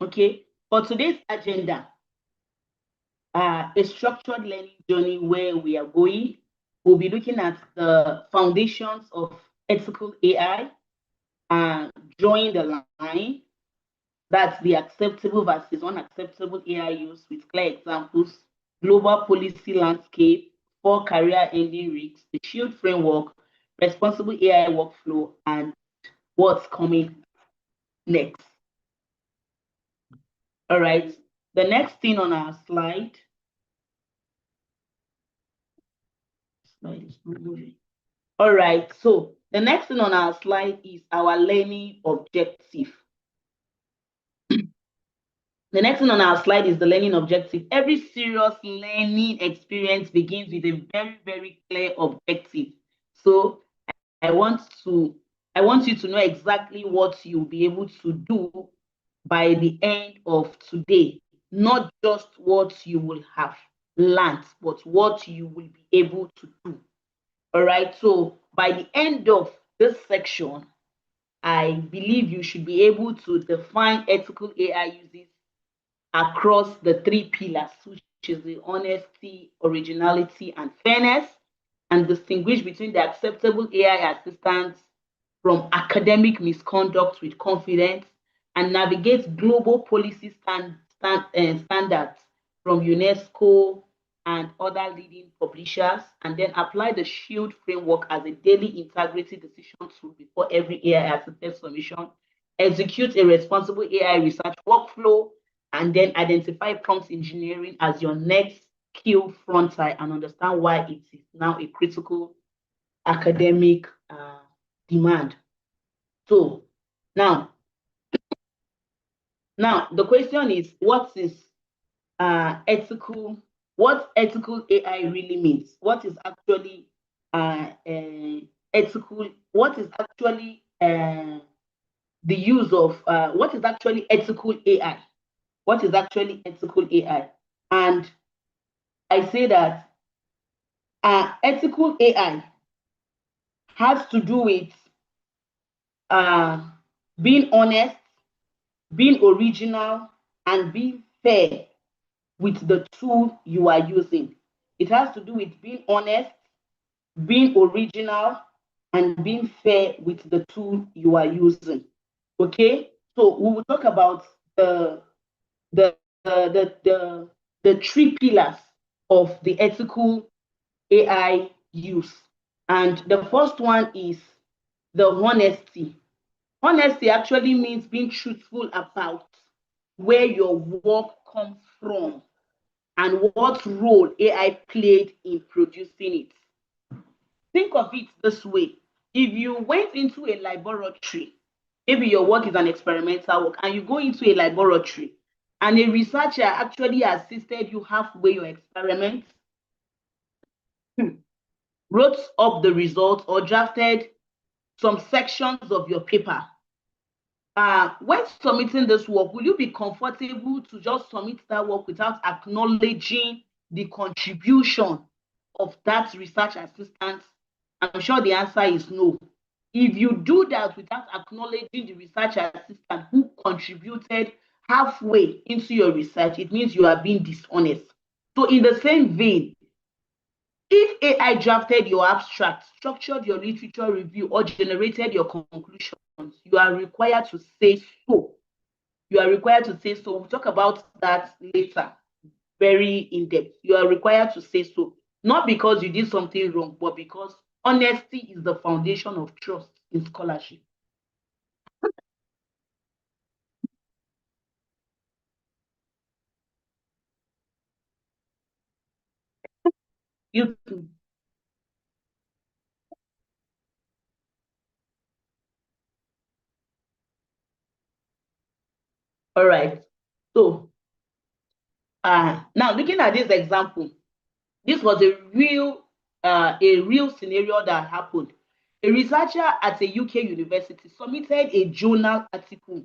Okay, for today's agenda, a structured learning journey where we are going. We'll be looking at the foundations of ethical AI and drawing the line. That's the acceptable versus unacceptable AI use with clear examples, global policy landscape, 4 career-ending risks, the SHIELD framework, responsible AI workflow, and what's coming next. All right, the next thing on our slide is not moving. All right, so the next thing on our slide is our learning objective. The next thing on our slide is the learning objective. Every serious learning experience begins with a very, very clear objective. So I want you to know exactly what you'll be able to do by the end of today, not just what you will have learned, but what you will be able to do. All right, so by the end of this section, I believe you should be able to define ethical AI uses across the 3 pillars, which is the honesty, originality, and fairness, and distinguish between the acceptable AI assistance from academic misconduct with confidence, and navigate global policy standards from UNESCO and other leading publishers, and then apply the SHIELD framework as a daily integrity decision tool before every AI-assisted submission, execute a responsible AI research workflow, and then identify prompt engineering as your next skill frontier and understand why it is now a critical academic demand. So now the question is, what ethical AI really means? What is actually ethical? What is actually the use of what is actually ethical AI? What is actually ethical AI? And I say that ethical AI has to do with being honest, being original, and being fair with the tool you are using. It has to do with being honest, being original, and being fair with the tool you are using. Okay, so we will talk about the 3 pillars of the ethical AI use. And the first one is the honesty. Honesty actually means being truthful about where your work comes from and what role AI played in producing it. Think of it this way. If you went into a laboratory, maybe your work is an experimental work, and you go into a laboratory and a researcher actually assisted you halfway your experiment, wrote up the results or drafted some sections of your paper. When submitting this work, will you be comfortable to just submit that work without acknowledging the contribution of that research assistant? I'm sure the answer is no. If you do that without acknowledging the research assistant who contributed halfway into your research, it means you are being dishonest. So in the same vein, if AI drafted your abstract, structured your literature review, or generated your conclusions, you are required to say so. You are required to say so. We'll talk about that later, very in depth. You are required to say so, not because you did something wrong, but because honesty is the foundation of trust in scholarship. You too. All right. So now looking at this example, this was a real scenario that happened. A researcher at a UK university submitted a journal article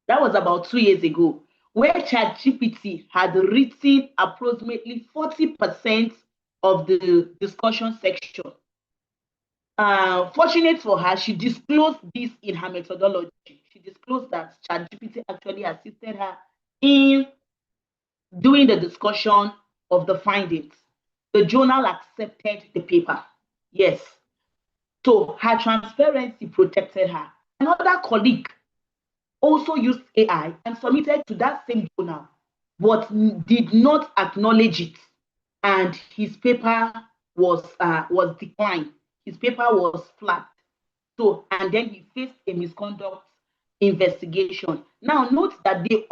that was about 2 years ago, where ChatGPT had written approximately 40% of the discussion section. Fortunate for her, she disclosed this in her methodology. She disclosed that ChatGPT actually assisted her in doing the discussion of the findings. The journal accepted the paper. Yes. So her transparency protected her. Another colleague also used AI and submitted to that same journal, but did not acknowledge it, and his paper was declined. His paper was flagged. So, and then he faced a misconduct investigation. Now, note that they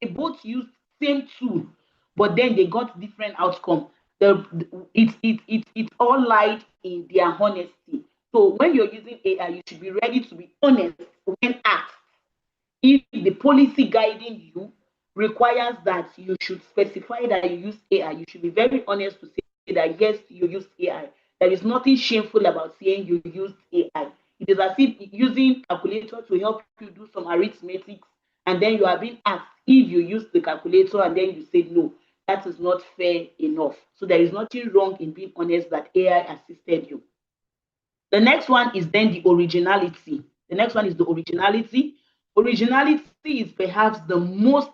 both used same tool, but then they got different outcome. It all lied in their honesty. So when you're using AI, you should be ready to be honest when asked. If the policy guiding you requires that you should specify that you use AI, you should be very honest to say that yes, you use AI. There is nothing shameful about saying you used AI. It is as if using calculator to help you do some arithmetic, and then you are being asked if you use the calculator and then you say no. That is not fair enough. So there is nothing wrong in being honest that AI assisted you. The next one is then the originality. The next one is the originality. Originality is perhaps the most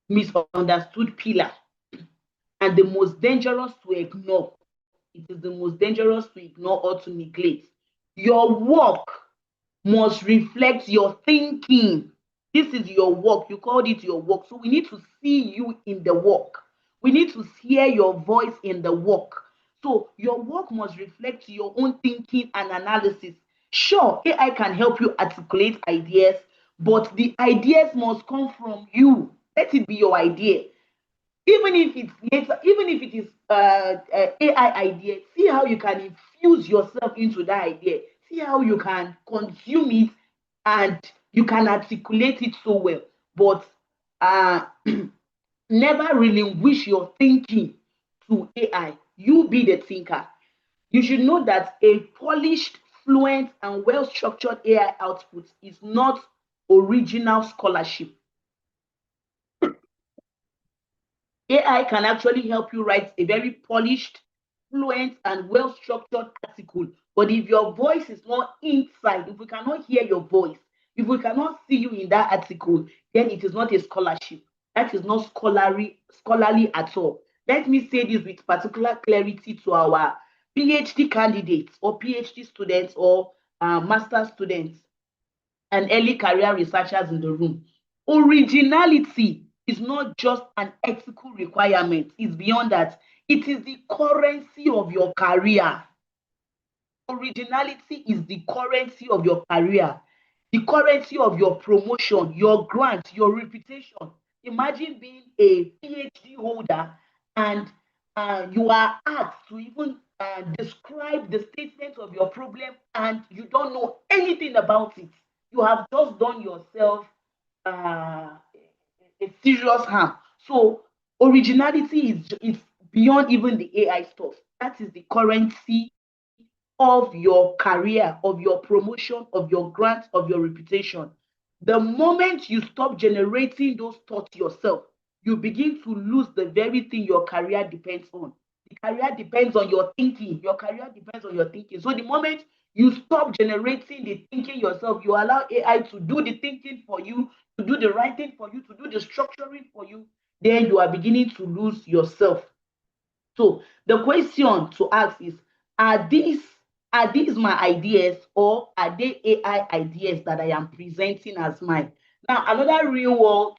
misunderstood pillar and the most dangerous to ignore. It is the most dangerous to ignore or to neglect. Your work must reflect your thinking. This is your work. You called it your work. So we need to see you in the work. We need to hear your voice in the work. So your work must reflect your own thinking and analysis. Sure, AI can help you articulate ideas, but the ideas must come from you. Let it be your idea. Even if it's later, even if it is AI idea, see how you can infuse yourself into that idea. See how you can consume it and you can articulate it so well. But uh, never relinquish your thinking to AI. You be the thinker. You should know that a polished, fluent, and well structured AI output is not original scholarship. AI can actually help you write a very polished, fluent, and well structured article. But if your voice is not inside, if we cannot hear your voice, if we cannot see you in that article, then it is not a scholarship. That is not scholarly at all. Let me say this with particular clarity to our PhD candidates or PhD students or master students and early career researchers in the room. Originality is not just an ethical requirement, it's beyond that. It is the currency of your career. Originality is the currency of your career, the currency of your promotion, your grant, your reputation. Imagine being a PhD holder and you are asked to even describe the statement of your problem and you don't know anything about it. You have just done yourself a serious harm. So originality is beyond even the AI stuff. That is the currency of your career, of your promotion, of your grant, of your reputation. The moment you stop generating those thoughts yourself, you begin to lose the very thing your career depends on. The career depends on your thinking. Your career depends on your thinking. So the moment you stop generating the thinking yourself, you allow AI to do the thinking for you, to do the writing for you, to do the structuring for you, then you are beginning to lose yourself. So the question to ask is, are these are these my ideas or are they AI ideas that I am presenting as mine? Now, another real world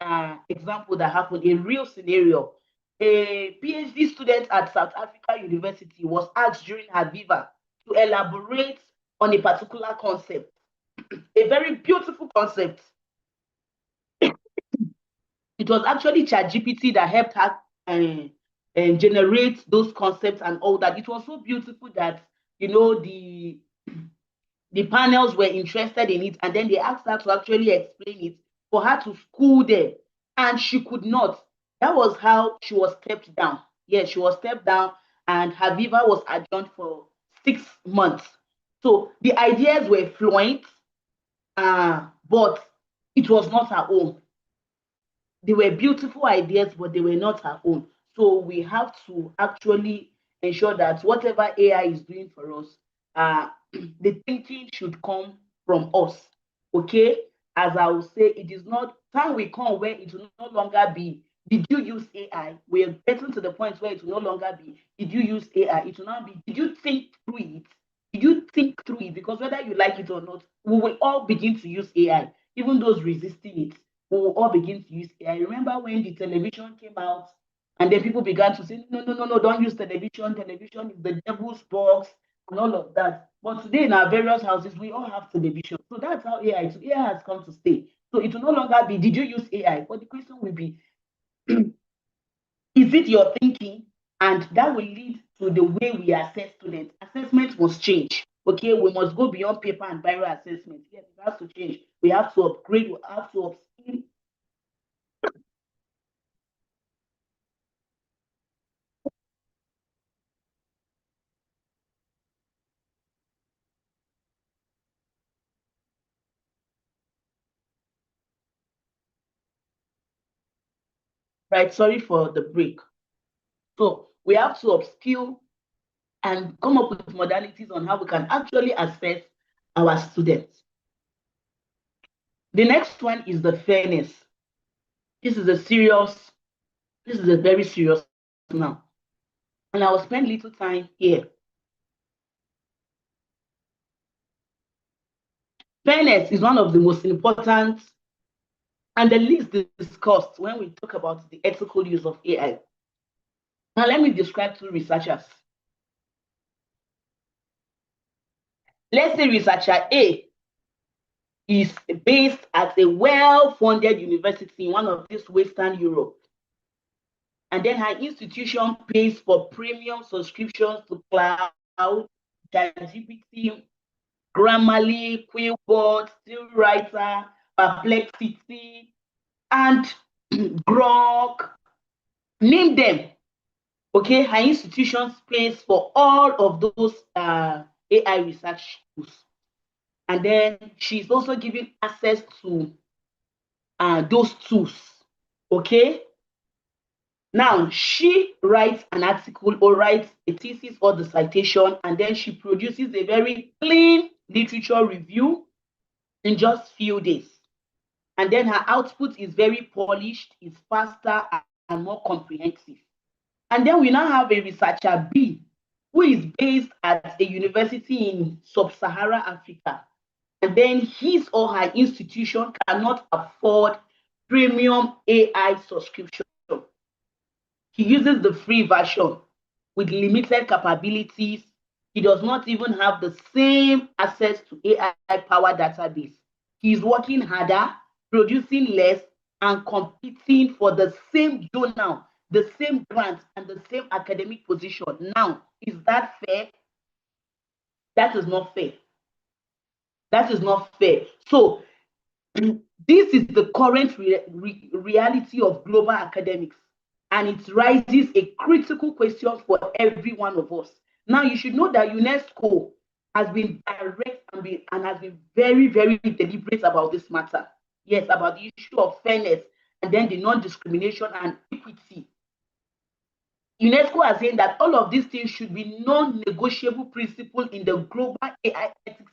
example that happened, a real scenario. A PhD student at South Africa University was asked during her viva to elaborate on a particular concept, a very beautiful concept. It was actually ChatGPT that helped her generate those concepts and all that. It was so beautiful that the panels were interested in it, and then they asked her to actually explain it for her to school them, and she could not. That was how she was stepped down. Yes, she was stepped down, and her viva was adjourned for 6 months. So the ideas were fluent, but it was not her own. They were beautiful ideas, but they were not our own. So we have to actually ensure that whatever AI is doing for us, the thinking should come from us. Okay. as I will say, it is not, time will come where it will no longer be, did you use AI? We are getting to the point where it will no longer be, did you use AI? It will now be, did you think through it? Did you think through it? Because whether you like it or not, we will all begin to use AI. Even those resisting it, we will all begin to use AI. Remember when the television came out and then people began to say, no, no, no, no, don't use television. Television is the devil's box and all of that. But today in our various houses, we all have television. So that's how AI has come to stay. So it will no longer be, did you use AI? But the question will be, is it your thinking? And that will lead to the way we assess students. Assessment must change. Okay, we must go beyond paper and biro assessment. Yes, it has to change. We have to upgrade, we have to upskill. Right, sorry for the break. So we have to upskill and come up with modalities on how we can actually assess our students. The next one is the fairness. This is a serious, this is a very serious now. And I will spend little time here. Fairness is one of the most important and the least discussed when we talk about the ethical use of AI. Now, let me describe two researchers. Let's say researcher A is based at a well-funded university in one of these Western Europe. And then her institution pays for premium subscriptions to Cloud, ChatGPT, Grammarly, Quillbot, StillWriter, Perplexity, and Grok. Name them. Okay, her institution pays for all of those AI research tools. And then she's also giving access to those tools. Okay. Now, she writes an article or writes a thesis or the citation, and then she produces a very clean literature review in just few days. And then her output is very polished, is faster and more comprehensive. And then we now have a researcher B, who is based at a university in sub-Saharan Africa. And then his or her institution cannot afford premium AI subscription. He uses the free version with limited capabilities. He does not even have the same access to AI powered database. He is working harder, producing less, and competing for the same journal, the same grant, and the same academic position. Now, is that fair? That is not fair. That is not fair. So, this is the current reality of global academics, and it raises a critical question for every one of us. Now, you should know that UNESCO has been direct and has been very, very deliberate about this matter. Yes, about the issue of fairness and then the non-discrimination and equity. UNESCO has said that all of these things should be non-negotiable principles in the global AI ethics.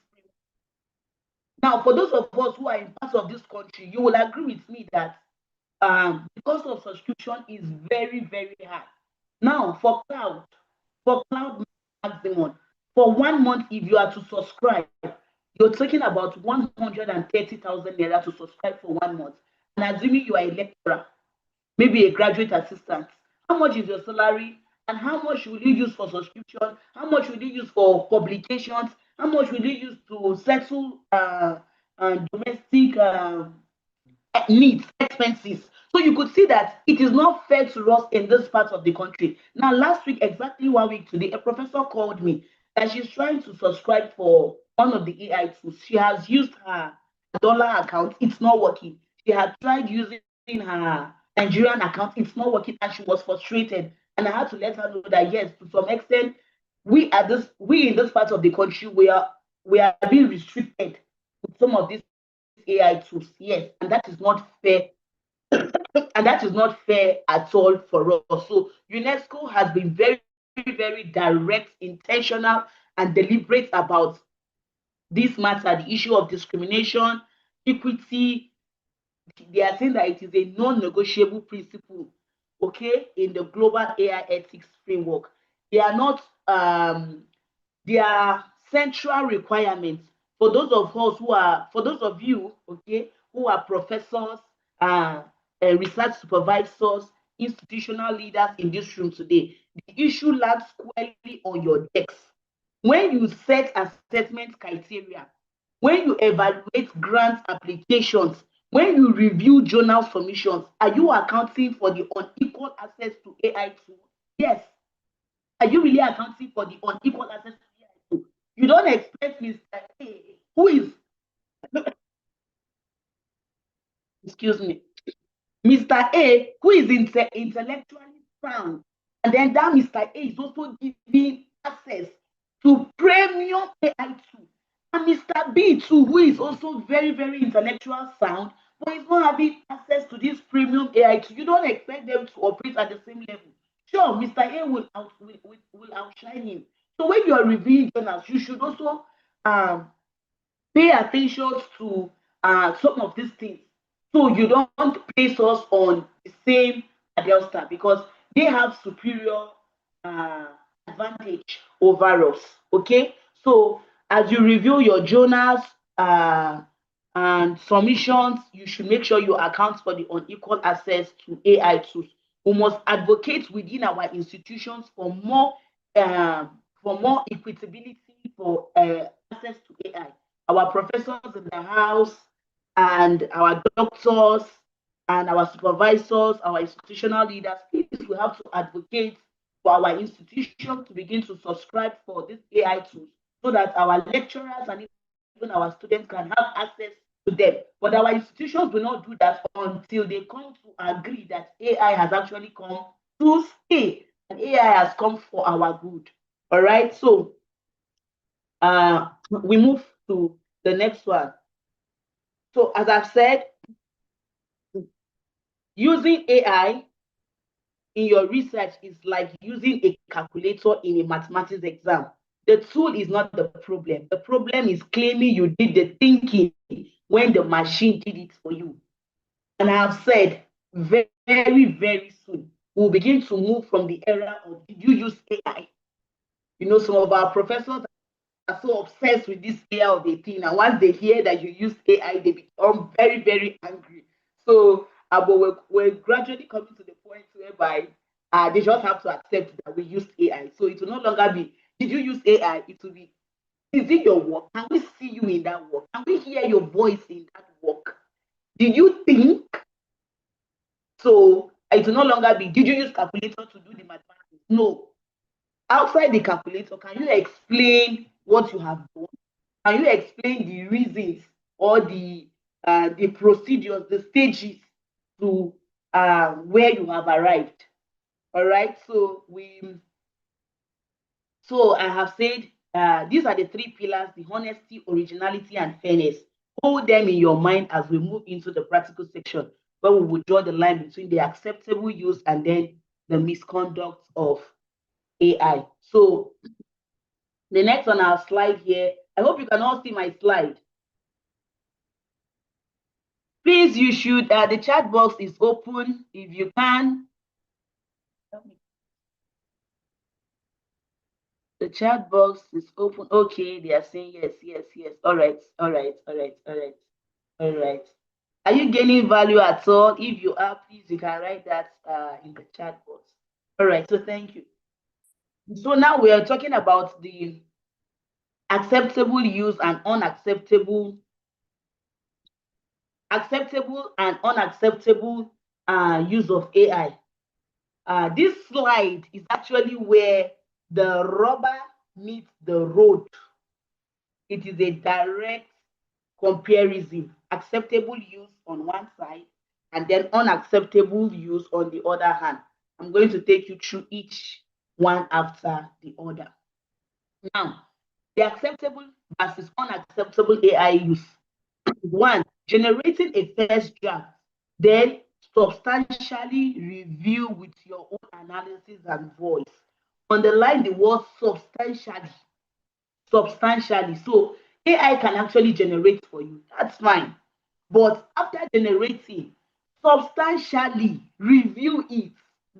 Now, for those of us who are in parts of this country, you will agree with me that the cost of subscription is very, very high. Now, for cloud maximum, for 1 month, if you are to subscribe, you're talking about 130,000 naira to subscribe for 1 month. And assuming you are a lecturer, maybe a graduate assistant, how much is your salary? And how much will you use for subscription? How much will you use for publications? How much will you use to settle domestic needs, expenses? So you could see that it is not fair to us in this part of the country. Now, last week, exactly 1 week today, a professor called me that she's trying to subscribe for one of the AI tools. She has used her dollar account, it's not working. She had tried using her Nigerian account, it's not working, and she was frustrated. And I had to let her know that yes, to some extent, we in this part of the country, we are being restricted with some of these AI tools. Yes, and that is not fair. And that is not fair at all for us. So UNESCO has been very, very direct, intentional, and deliberate about this matter, the issue of discrimination, equity. They are saying that it is a non-negotiable principle, okay, in the global AI ethics framework. They are not they are central requirements for those of us who are, for those of you, okay, who are professors, research supervisors, institutional leaders in this room today. The issue lands squarely on your decks. When you set assessment criteria, when you evaluate grant applications, when you review journal submissions, are you accounting for the unequal access to AI tools? Yes. Are you really accounting for the unequal access to AI tools? You don't expect Mr. A, who is, excuse me, Mr. A, who is intellectually sound, and then that Mr. A is also giving access to premium AI tools. And Mr. B too, who is also very, very intellectual sound, but is not having access to this premium AI tools. You don't expect them to operate at the same level. Sure, Mr. A will outshine him. So when you are reviewing journals, you should also pay attention to some of these things. So you don't place us on the same pedestal because they have superior uh, advantage over us. Okay, so as you review your journals and submissions, you should make sure you account for the unequal access to AI tools. We must advocate within our institutions for more equitability for access to AI. Our professors in the house and our doctors and our supervisors, our institutional leaders, please, we have to advocate for our institution to begin to subscribe for these AI tools so that our lecturers and even our students can have access to them. But our institutions will not do that until they come to agree that AI has actually come to stay and AI has come for our good. All right, so we move to the next one. So as I've said, using AI in your research is like using a calculator in a mathematics exam. The tool is not the problem. The problem is claiming you did the thinking when the machine did it for you. And I've said very, very soon, we'll begin to move from the era of did you use AI? You know, some of our professors are so obsessed with this AI of a thing. And once they hear that you use AI, they become very, very angry. So, but we're gradually coming to the point whereby they just have to accept that we use AI. So it will no longer be, did you use AI? It will be, is it your work? Can we see you in that work? Can we hear your voice in that work? Did you think? So it will no longer be, did you use calculator to do the mathematics? No. Outside the calculator, can you explain what you have done? Can you explain the reasons or the procedures, the stages to where you have arrived? All right. So I have said these are the three pillars: the honesty, originality, and fairness. Hold them in your mind as we move into the practical section, where we will draw the line between the acceptable use and then the misconduct of AI. So the next on our slide here, I hope you can all see my slide. Please, you should, the chat box is open if you can. The chat box is open. Okay, they are saying yes, yes, yes. All right, all right, all right, all right, all right. Are you gaining value at all? If you are, please, you can write that in the chat box. All right, so thank you. So now we are talking about the acceptable use and acceptable and unacceptable use of AI. This slide is actually where the rubber meets the road. It is a direct comparison. Acceptable use on one side and then unacceptable use on the other hand. I'm going to take you through each one after the other. Now, the acceptable versus unacceptable AI use. One, generating a first draft, then substantially review with your own analysis and voice. Underline the word substantially. Substantially. So AI can actually generate for you. That's fine. But after generating, substantially review it,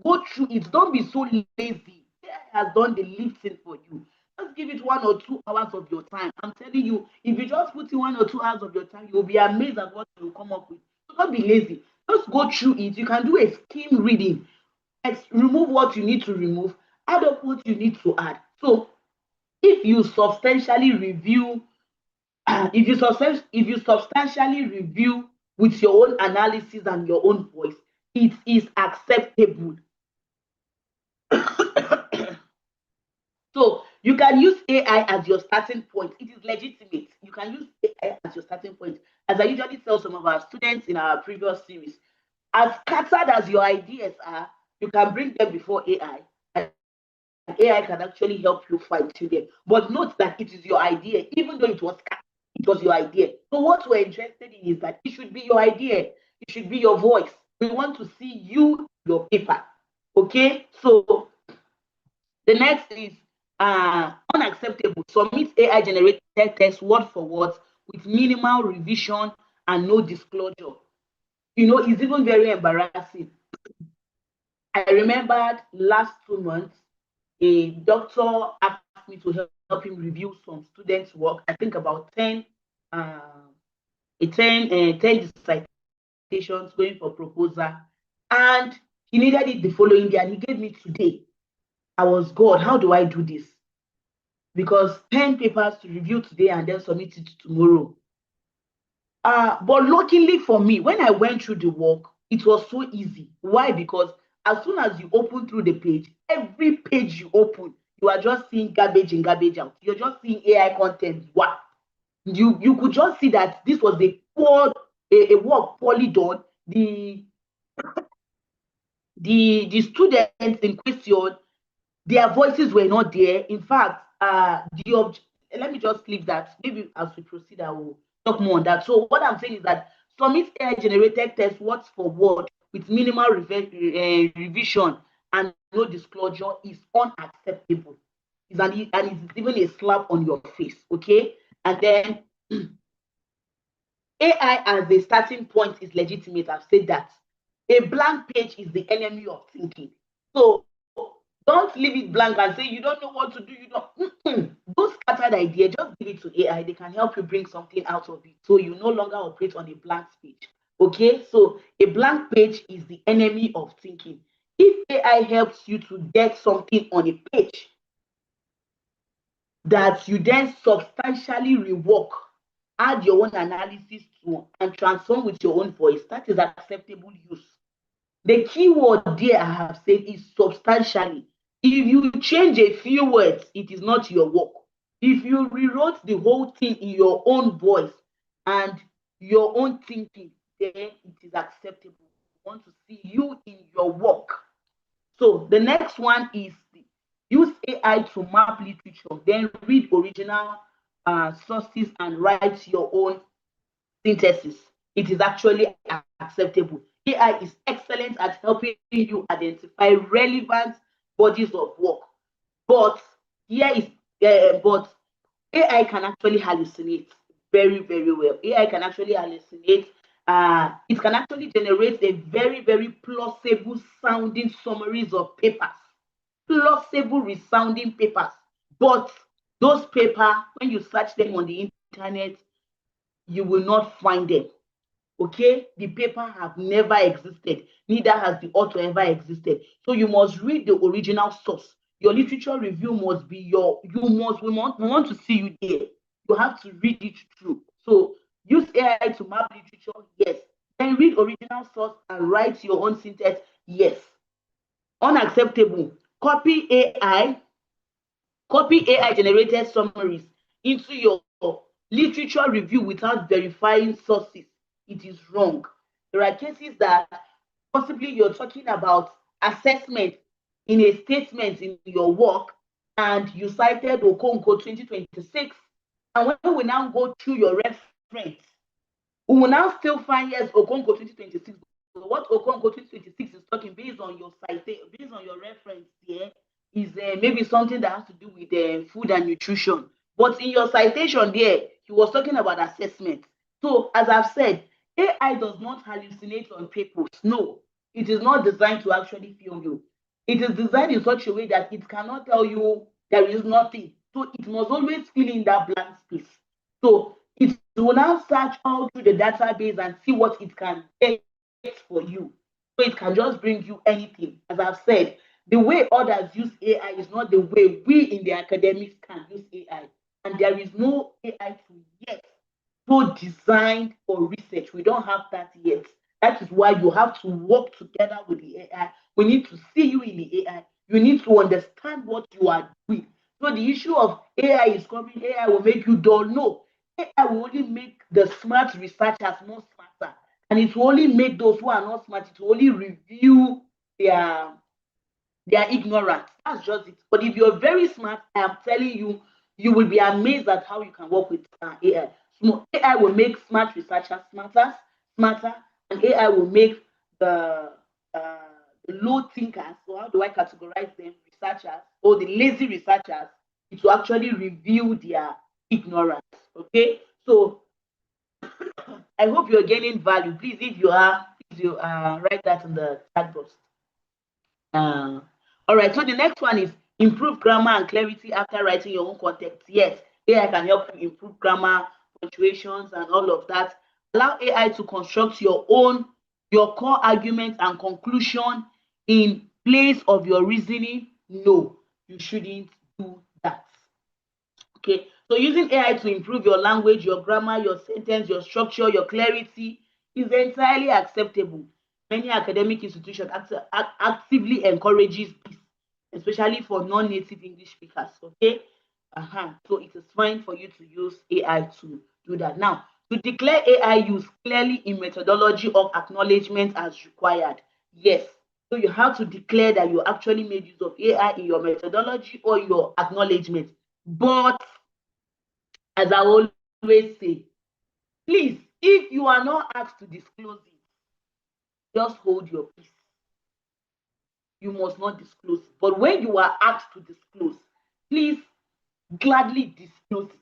go through it. Don't be so lazy. AI has done the lifting for you. Just give it 1 or 2 hours of your time. I'm telling you, if you just put in 1 or 2 hours of your time, you'll be amazed at what you will come up with. So don't be lazy. Just go through it. You can do a skim reading. Remove what you need to remove, add up what you need to add. So if you substantially review, if you substantially review with your own analysis and your own voice, it is acceptable. So you can use AI as your starting point. It is legitimate. You can use AI as your starting point. As I usually tell some of our students in our previous series, as scattered as your ideas are, you can bring them before AI. And AI can actually help you fine tune them. But note that it is your idea, even though it was your idea. So what we're interested in is that it should be your idea. It should be your voice. We want to see you, your paper. Okay? So the next is unacceptable. Submit AI generated text word for word with minimal revision and no disclosure. You know, it's even very embarrassing. I remembered last 2 months, a doctor asked me to help him review some students' work. I think about 10, 10 dissertations going for proposal. And he needed it the following day, and he gave me today. I was, God, how do I do this? Because 10 papers to review today and then submit it tomorrow. But luckily for me, when I went through the work, it was so easy. Why? Because as soon as you open through the page, every page you open, you are just seeing garbage in, garbage out. You're just seeing AI content. What? You could just see that this was a work poorly done. The students in question, their voices were not there. In fact, let me just leave that. Maybe as we proceed, I will talk more on that. So what I'm saying is that submit AI generated text word for word with minimal revision and no disclosure is unacceptable. And it's even a slap on your face. Okay, and then AI as a starting point is legitimate. I've said that. A blank page is the enemy of thinking. So don't leave it blank and say you don't know what to do. You don't. Those scattered ideas, just give it to AI. They can help you bring something out of it. So you no longer operate on a blank page. Okay, so a blank page is the enemy of thinking. If AI helps you to get something on a page that you then substantially rework, add your own analysis to, and transform with your own voice, that is acceptable use. The key word there I have said is substantially. If you change a few words, it is not your work. If you rewrote the whole thing in your own voice and your own thinking, then it is acceptable. We want to see you in your work. So the next one is use AI to map literature, then read original sources and write your own synthesis. It is actually acceptable. AI is excellent at helping you identify relevant bodies of work. But here is but AI can actually hallucinate very, very well. AI can actually hallucinate. It can actually generate a very, very plausible sounding summaries of papers, plausible resounding papers. But those papers, when you search them on the internet, you will not find them. Okay, the paper have never existed, neither has the author ever existed. So you must read the original source. Your literature review must be we want to see you there. You have to read it through. So use AI to map literature, yes. Then read original source and write your own synthesis, yes. Unacceptable. Copy AI generated summaries into your literature review without verifying sources. It is wrong. There are cases that possibly you're talking about assessment in a statement in your work and you cited Okonkwo 2026. And when we now go through your reference, we will now still find, yes, Okonkwo 2026. So what Okonkwo 2026 is talking based on your citation, based on your reference here, is maybe something that has to do with food and nutrition. But in your citation there, he was talking about assessment. So as I've said, AI does not hallucinate on purpose. No, it is not designed to actually feel you. It is designed in such a way that it cannot tell you there is nothing. So it must always fill in that blank space. So it will now search all through the database and see what it can get for you. So it can just bring you anything. As I've said, the way others use AI is not the way we in the academics can use AI. And there is no AI tool yet so designed for research. We don't have that yet. That is why you have to work together with the AI. We need to see you in the AI. You need to understand what you are doing. So the issue of AI is coming, AI will make you dull. No, AI will only make the smart researchers more smarter. And it will only make those who are not smart, it will only review their ignorance. That's just it. But if you're very smart, I am telling you, you will be amazed at how you can work with AI. So AI will make smart researchers smarter, and AI will make the, uh, the low thinkers, so how do I categorize them, researchers, or the lazy researchers, it will actually reveal their ignorance. Okay, so I hope you're gaining value. Please, if you are, please you write that in the chat box. Uh, all right, so the next one is improve grammar and clarity after writing your own context. Yes, AI can help you improve grammar, punctuations, and all of that. Allow AI to construct your core argument and conclusion in place of your reasoning. No, you shouldn't do that. Okay, so using AI to improve your language, your grammar, your sentence, your structure, your clarity is entirely acceptable. Many academic institutions actively encourages this, especially for non-native English speakers. Okay, so it is fine for you to use AI to do that. Now, to declare AI use clearly in methodology of acknowledgement as required. Yes, so you have to declare that you actually made use of AI in your methodology or your acknowledgement. But as I always say, please, if you are not asked to disclose it, just hold your peace. You must not disclose it. But when you are asked to disclose, please gladly disclose it.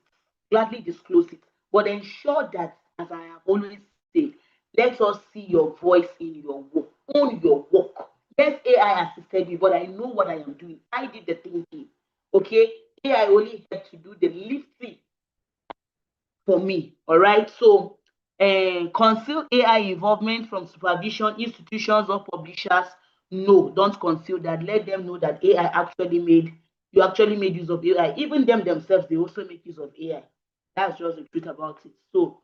Gladly disclose it. But ensure that, as I have always said, let us see your voice in your work. Own your work. Yes, AI assisted me, but I know what I am doing. I did the thinking. Okay? AI only had to do the lifting for me. All right. So conceal AI involvement from supervision institutions or publishers. No, don't conceal that. Let them know that AI actually made use of AI. Even them themselves, they also make use of AI. That's just the truth about it. So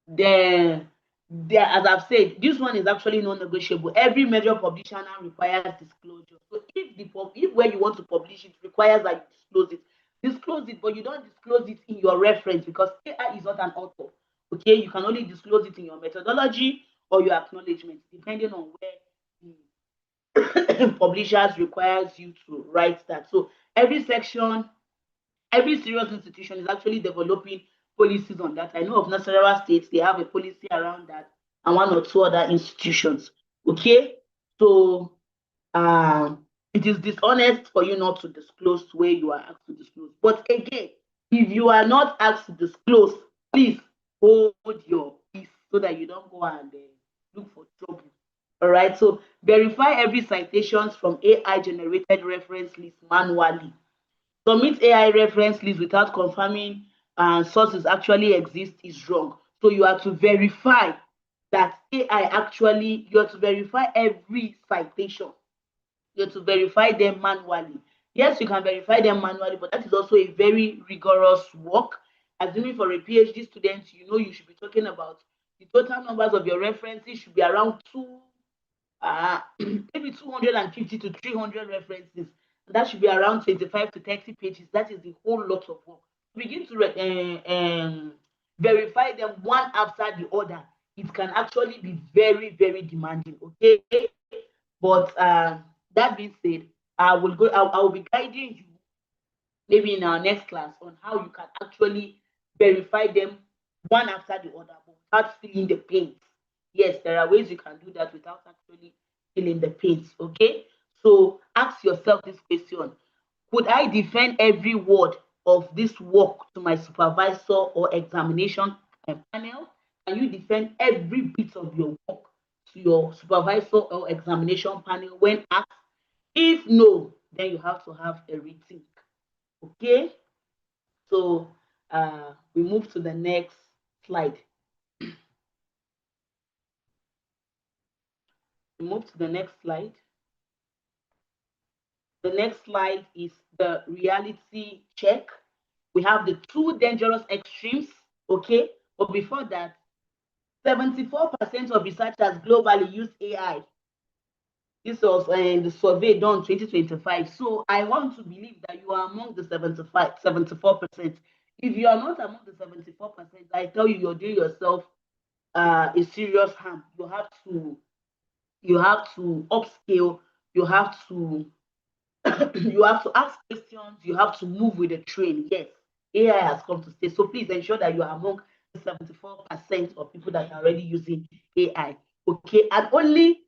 then as I've said, this one is actually non-negotiable. Every major publisher now requires disclosure. So if where you want to publish it requires that you disclose it, but you don't disclose it in your reference because AI is not an author. Okay, you can only disclose it in your methodology or your acknowledgement, depending on where the publishers requires you to write that. So every serious institution is actually developing policies on that. I know of Nasarawa State, they have a policy around that, and one or two other institutions. Okay, so it is dishonest for you not to disclose where you are asked to disclose. But again, if you are not asked to disclose, please hold your peace so that you don't go and look for trouble. All right, so verify every citations from AI generated reference list manually. Submit AI reference list without confirming sources actually exist is wrong. So you have to verify that AI actually, you have to verify every citation. You have to verify them manually. Yes, you can verify them manually, but that is also a very rigorous work. Assuming for a PhD student, you know you should be talking about the total numbers of your references should be around maybe 250 to 300 references. That should be around 25 to 30 pages. That is a whole lot of work. Begin to verify them one after the other. It can actually be very, very demanding. Okay, but that being said, I will be guiding you maybe in our next class on how you can actually verify them one after the other, but without feeling the pain. Yes, there are ways you can do that without actually feeling the pains. Okay, so ask yourself this question: could I defend every word of this work to my supervisor or examination panel? Can you defend every bit of your work to your supervisor or examination panel when asked? If no, then you have to have a rethink. Okay, so we move to the next slide. We move to the next slide. The next slide is the reality check. We have the two dangerous extremes, okay? But before that, 74% of researchers globally use AI. This was the survey done 2025. So I want to believe that you are among the 74%. If you are not among the 74%, I tell you, you're doing yourself a serious harm. You have to upscale. You have to you have to ask questions. You have to move with the train. Yes, AI has come to stay. So please ensure that you are among the 74% of people that are already using AI. Okay, and only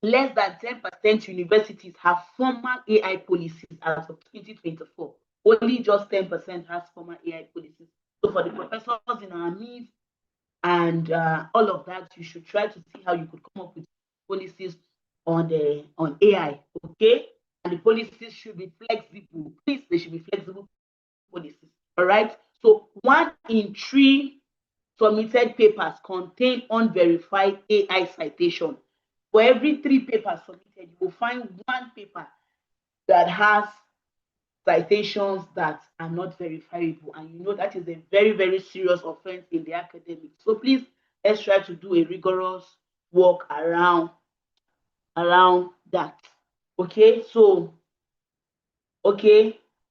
less than 10% universities have formal AI policies as of 2024. Only just 10% has formal AI policies. So for the professors in our midst and all of that, you should try to see how you could come up with policies on AI. Okay, and the policies should be flexible. Please, they should be flexible policies. All right. So 1 in 3 submitted papers contain unverified AI citation. For every 3 papers submitted, you will find 1 paper that has citations that are not verifiable, and you know that is a very, very serious offense in the academics. So please, let's try to do a rigorous work around that. Okay, so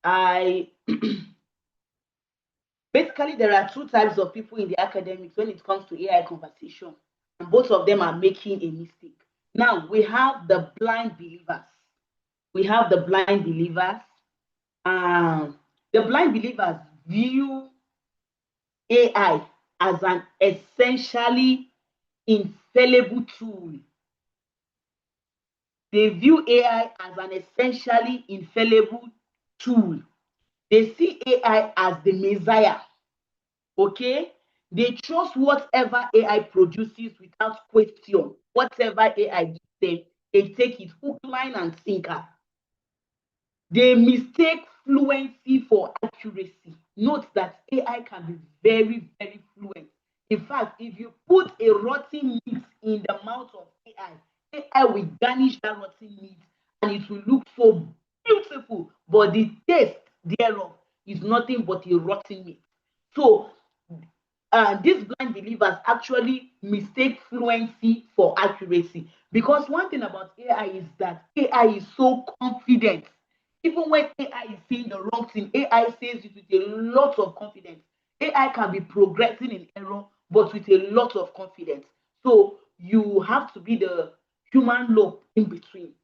I basically there are 2 types of people in the academics when it comes to AI conversation, and both of them are making a mistake. Now we have the blind believers. The blind believers view AI as an essentially infallible tool. They view AI as an essentially infallible tool. They see AI as the Messiah. Okay? They trust whatever AI produces without question. Whatever AI gives them, they take it hook, line, and sinker. They mistake fluency for accuracy. Note that AI can be very, very fluent. In fact, if you put a rotten meat in the mouth of AI will garnish that rotten meat and it will look so beautiful, but the taste thereof is nothing but a rotten meat. So these blind believers actually mistake fluency for accuracy, because one thing about AI is that AI is so confident. Even when AI is saying the wrong thing, AI says it with a lot of confidence. AI can be progressing in error, but with a lot of confidence. So you have to be the human loop in between.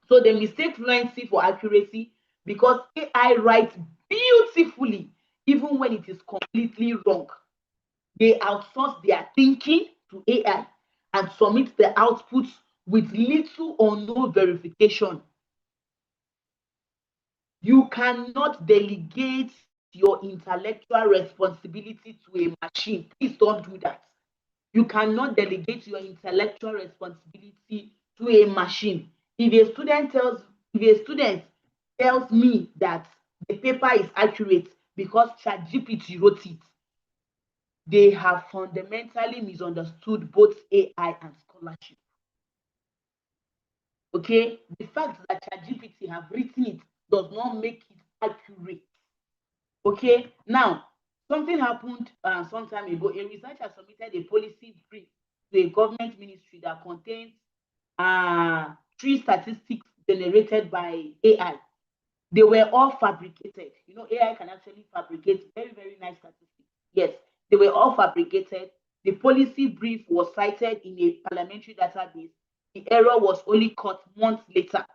So they mistake fluency for accuracy because AI writes beautifully, even when it is completely wrong. They outsource their thinking to AI and submit the outputs with little or no verification. You cannot delegate your intellectual responsibility to a machine. Please don't do that. You cannot delegate your intellectual responsibility to a machine. If a student tells me that the paper is accurate because ChatGPT wrote it, they have fundamentally misunderstood both AI and scholarship. Okay, the fact that ChatGPT have written it does not make it accurate. Okay, now something happened some time ago. A researcher submitted a policy brief to a government ministry that contains 3 statistics generated by AI. They were all fabricated. You know, AI can actually fabricate very, very nice statistics. Yes, they were all fabricated. The policy brief was cited in a parliamentary database. The error was only caught months later.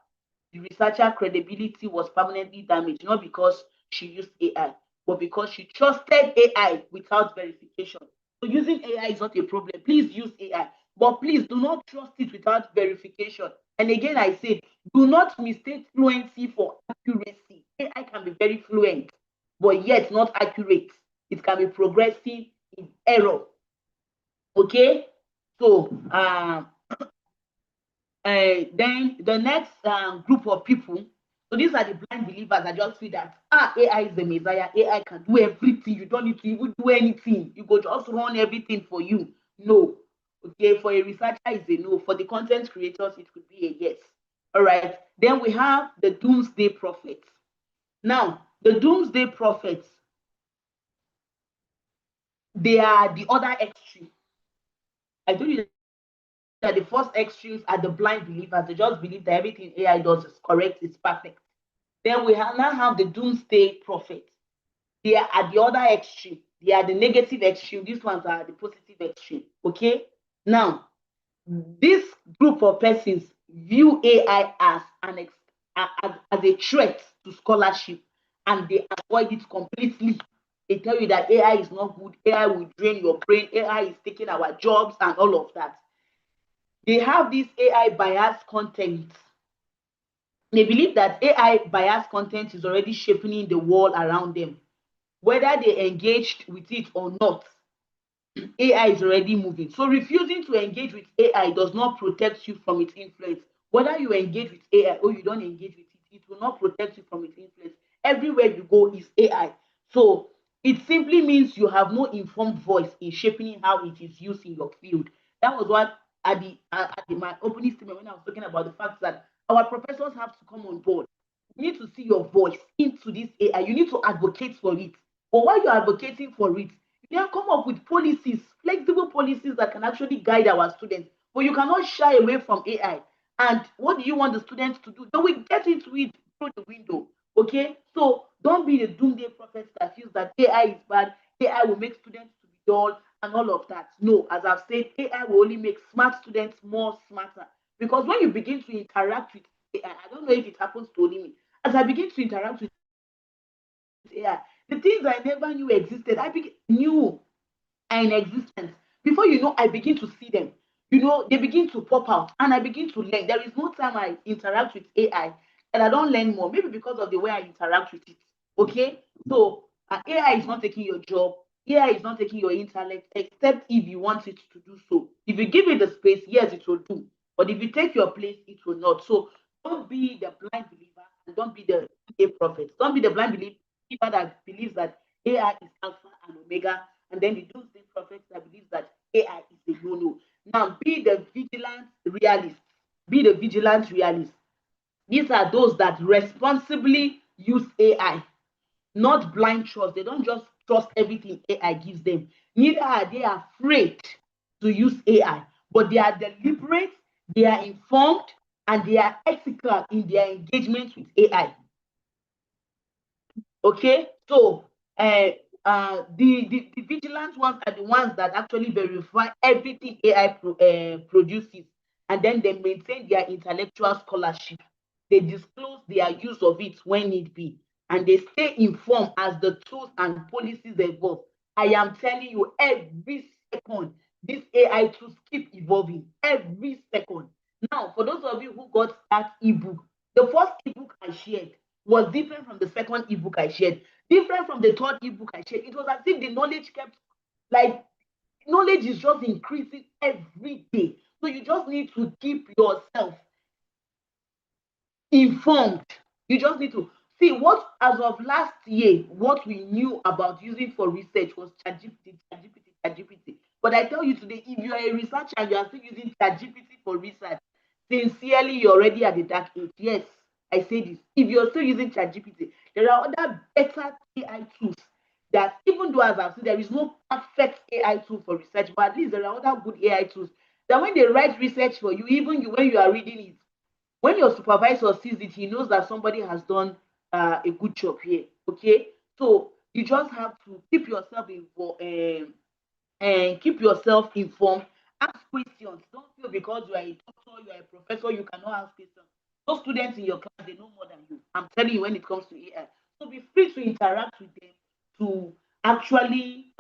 The researcher credibility was permanently damaged, not because she used AI, but because she trusted AI without verification. So using AI is not a problem. Please use AI, but please do not trust it without verification. And again, I say, do not mistake fluency for accuracy. AI can be very fluent, but yet not accurate. It can be progressing in error. Okay, so then the next group of people, so these are the blind believers that just feel that AI is the Messiah, AI can do everything, you don't need to even do anything, you go just run everything for you. No. Okay, for a researcher it's a no, for the content creators it could be a yes. All right, then we have the doomsday prophets. Now the doomsday prophets, they are the other extreme. I told you that the first extremes are the blind believers. They just believe that everything AI does is correct, it's perfect. Then we now have the doomsday prophets. They are at the other extreme. They are the negative extreme. These ones are the positive extreme. Okay. Now, this group of persons view AI as as a threat to scholarship, and they avoid it completely. They tell you that AI is not good. AI will drain your brain. AI is taking our jobs and all of that. They have this AI biased content. They believe that AI biased content is already shaping the world around them. Whether they engaged with it or not, AI is already moving. So refusing to engage with AI does not protect you from its influence. Whether you engage with AI or you don't engage with it, it will not protect you from its influence. Everywhere you go is AI. So it simply means you have no informed voice in shaping how it is used in your field. That was what my opening statement when I was talking about the fact that our professors have to come on board. You need to see your voice into this AI. You need to advocate for it. But while you're advocating for it, you can come up with policies, flexible policies that can actually guide our students. But you cannot shy away from AI. And what do you want the students to do? They will get into it through the window. Okay? So don't be the doomsday prophet that feels that AI is bad, AI will make students to be dull, and all of that. No, as I've said, AI will only make smart students more smarter. Because when you begin to interact with AI, I don't know if it happens to only me. As I begin to interact with AI, the things I never knew existed, knew are in existence. Before you know, I begin to see them. They begin to pop out and I begin to learn. There is no time I interact with AI and I don't learn more, maybe because of the way I interact with it. Okay? So AI is not taking your job, AI is not taking your intellect, except if you want it to do so. If you give it the space, yes, it will do. But if you take your place, it will not. So don't be the blind believer and don't be the a prophet. Don't be the blind believer that believes that AI is Alpha and Omega, and then the doomsday prophets that believes that AI is a no-no. Now, be the vigilant realist. Be the vigilant realist. These are those that responsibly use AI, not blind trust. They don't just trust everything AI gives them. Neither are they afraid to use AI, but they are deliberate, they are informed, and they are ethical in their engagement with AI. Okay, so the vigilant ones are the ones that actually verify everything AI produces, and then they maintain their intellectual scholarship. They disclose their use of it when need be, and they stay informed as the tools and policies evolve. I am telling you, every second, these AI tools keep evolving every second. Now, for those of you who got that ebook, the first ebook I shared was different from the second ebook I shared, different from the third ebook I shared. It was as if the knowledge kept, like, knowledge is just increasing every day. So you just need to keep yourself informed. You just need to see what, as of last year, what we knew about using for research was ChatGPT. But I tell you today, if you are a researcher and you are still using ChatGPT for research, sincerely, you're already at the dark age. Yes, I say this. If you're still using ChatGPT, there are other better AI tools that, even though, as I've said, there is no perfect AI tool for research, but at least there are other good AI tools that when they write research for you, even you, when you are reading it, when your supervisor sees it, he knows that somebody has done a good job here. Okay, so you just have to keep yourself involved and keep yourself informed. Ask questions. Don't feel because you are a doctor, you are a professor, you cannot ask questions. Those students in your class, they know more than you. I'm telling you, when it comes to AI, so be free to interact with them to actually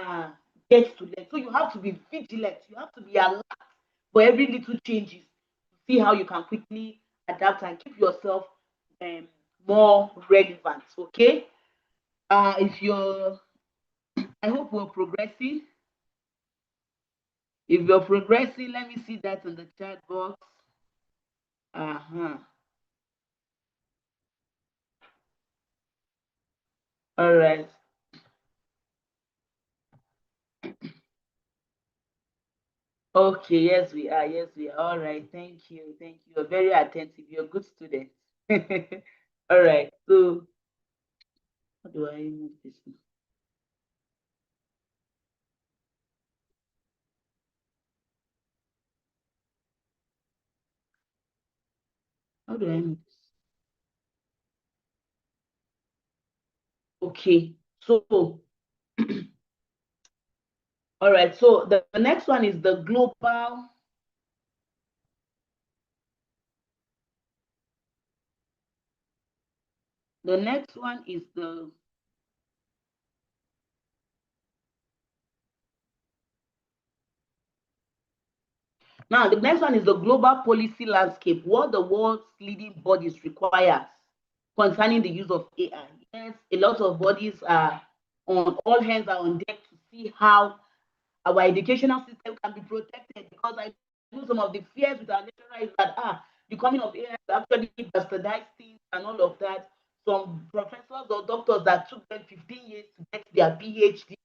get to learn. So you have to be vigilant. You have to be alert for every little changes to see how you can quickly adapt and keep yourself um, more relevant. Okay. If you're, I hope we're progressing. If you're progressing, let me see that in the chat box. Uh-huh. All right. Okay, yes, we are. Yes, we are. All right. Thank you. Thank you. You're very attentive. You're a good student. All right. So, how do I move this now? How do I move this? Okay. So, all right. So, the next one is the global. The next one is the. Now, the next one is the global policy landscape, what the world's leading bodies require concerning the use of AI. Yes, a lot of bodies are on, all hands are on deck to see how our educational system can be protected, because I know some of the fears with our lecturer is that the coming of AI will actually bastardize things and all of that. Some professors or doctors that took them 15 years to get their PhD,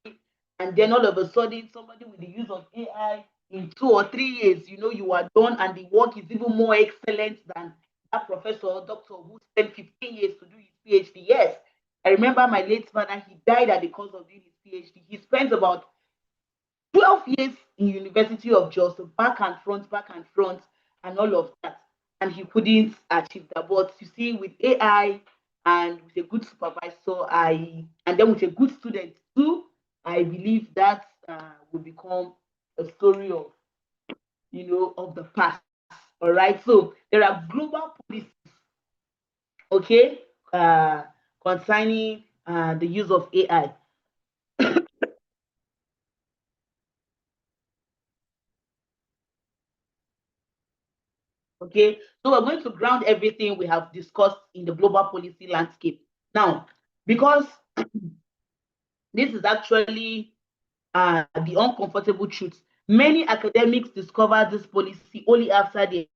and then all of a sudden somebody with the use of AI in 2 or 3 years, you are done, and the work is even more excellent than that professor or doctor who spent 15 years to do his PhD. Yes, I remember my late father, he died at the cost of doing his PhD. He spent about 12 years in University of Jos, back and front, and all of that. And he couldn't achieve that. But you see, with AI and with a good supervisor, and then with a good student too, I believe that will become a story of, of the past. All right. So there are global policies, okay, concerning the use of AI. Okay, so we're going to ground everything we have discussed in the global policy landscape. Now, because this is actually the uncomfortable truth, many academics discover this policy only after they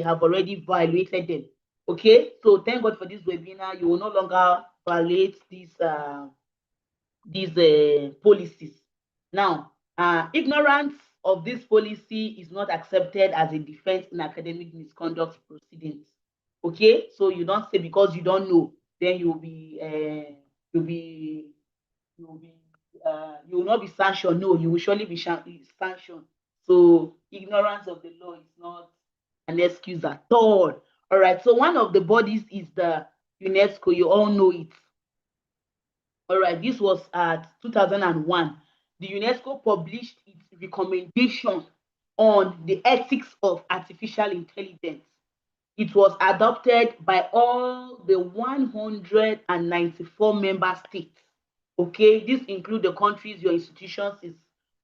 have already violated them. Okay, so thank God for this webinar. You will no longer violate these policies. Now, ignorance of this policy is not accepted as a defense in academic misconduct proceedings. Okay, so you don't say because you don't know, then you'll be you'll be you will not be sanctioned. No, you will surely be sanctioned. So ignorance of the law is not an excuse at all. All right. So one of the bodies is the UNESCO. You all know it. All right, this was at 2001. The UNESCO published its recommendation on the ethics of artificial intelligence. It was adopted by all the 194 member states. Okay, this includes the countries your institutions is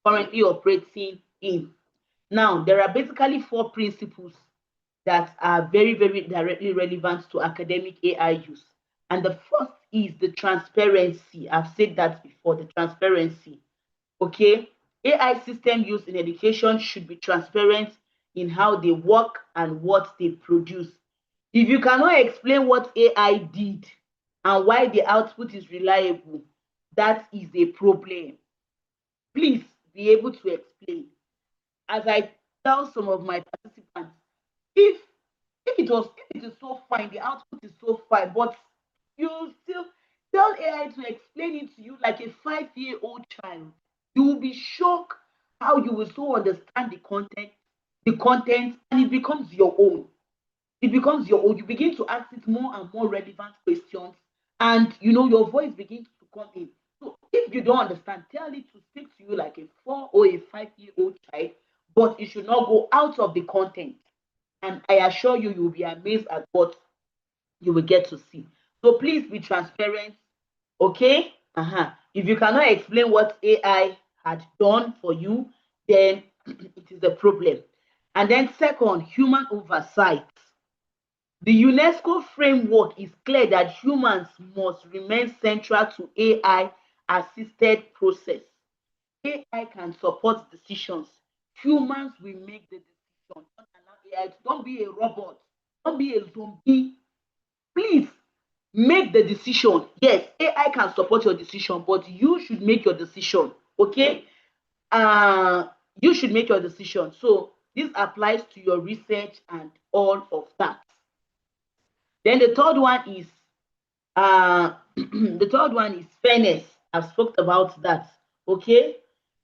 currently operating in. Now, there are basically four principles that are very, very directly relevant to academic AI use. And the first is the transparency. I've said that before, the transparency. Okay, AI system used in education should be transparent in how they work and what they produce. If you cannot explain what AI did and why the output is reliable, that is a problem. Please be able to explain. As I tell some of my participants, if if it is so fine, the output is so fine, but you still tell AI to explain it to you like a 5-year-old child, you will be shocked how you will so understand the content, and it becomes your own. It becomes your own. You begin to ask it more and more relevant questions, and your voice begins to come in. So if you don't understand, tell it to speak to you like a 4 or a 5-year-old child, but it should not go out of the content. And I assure you, you'll be amazed at what you will get to see. So please be transparent, okay? If you cannot explain what AI had done for you, then it is a problem. And then second, human oversight. The UNESCO framework is clear that humans must remain central to AI assisted process. AI can support decisions, Humans will make the decision. Don't allow AI. Don't be a robot. Don't be a zombie. Please make the decision. Yes, AI can support your decision, but you should make your decision. Okay? You should make your decision. So this applies to your research and all of that. Then the third one is the third one is fairness. I've spoke about that. Okay.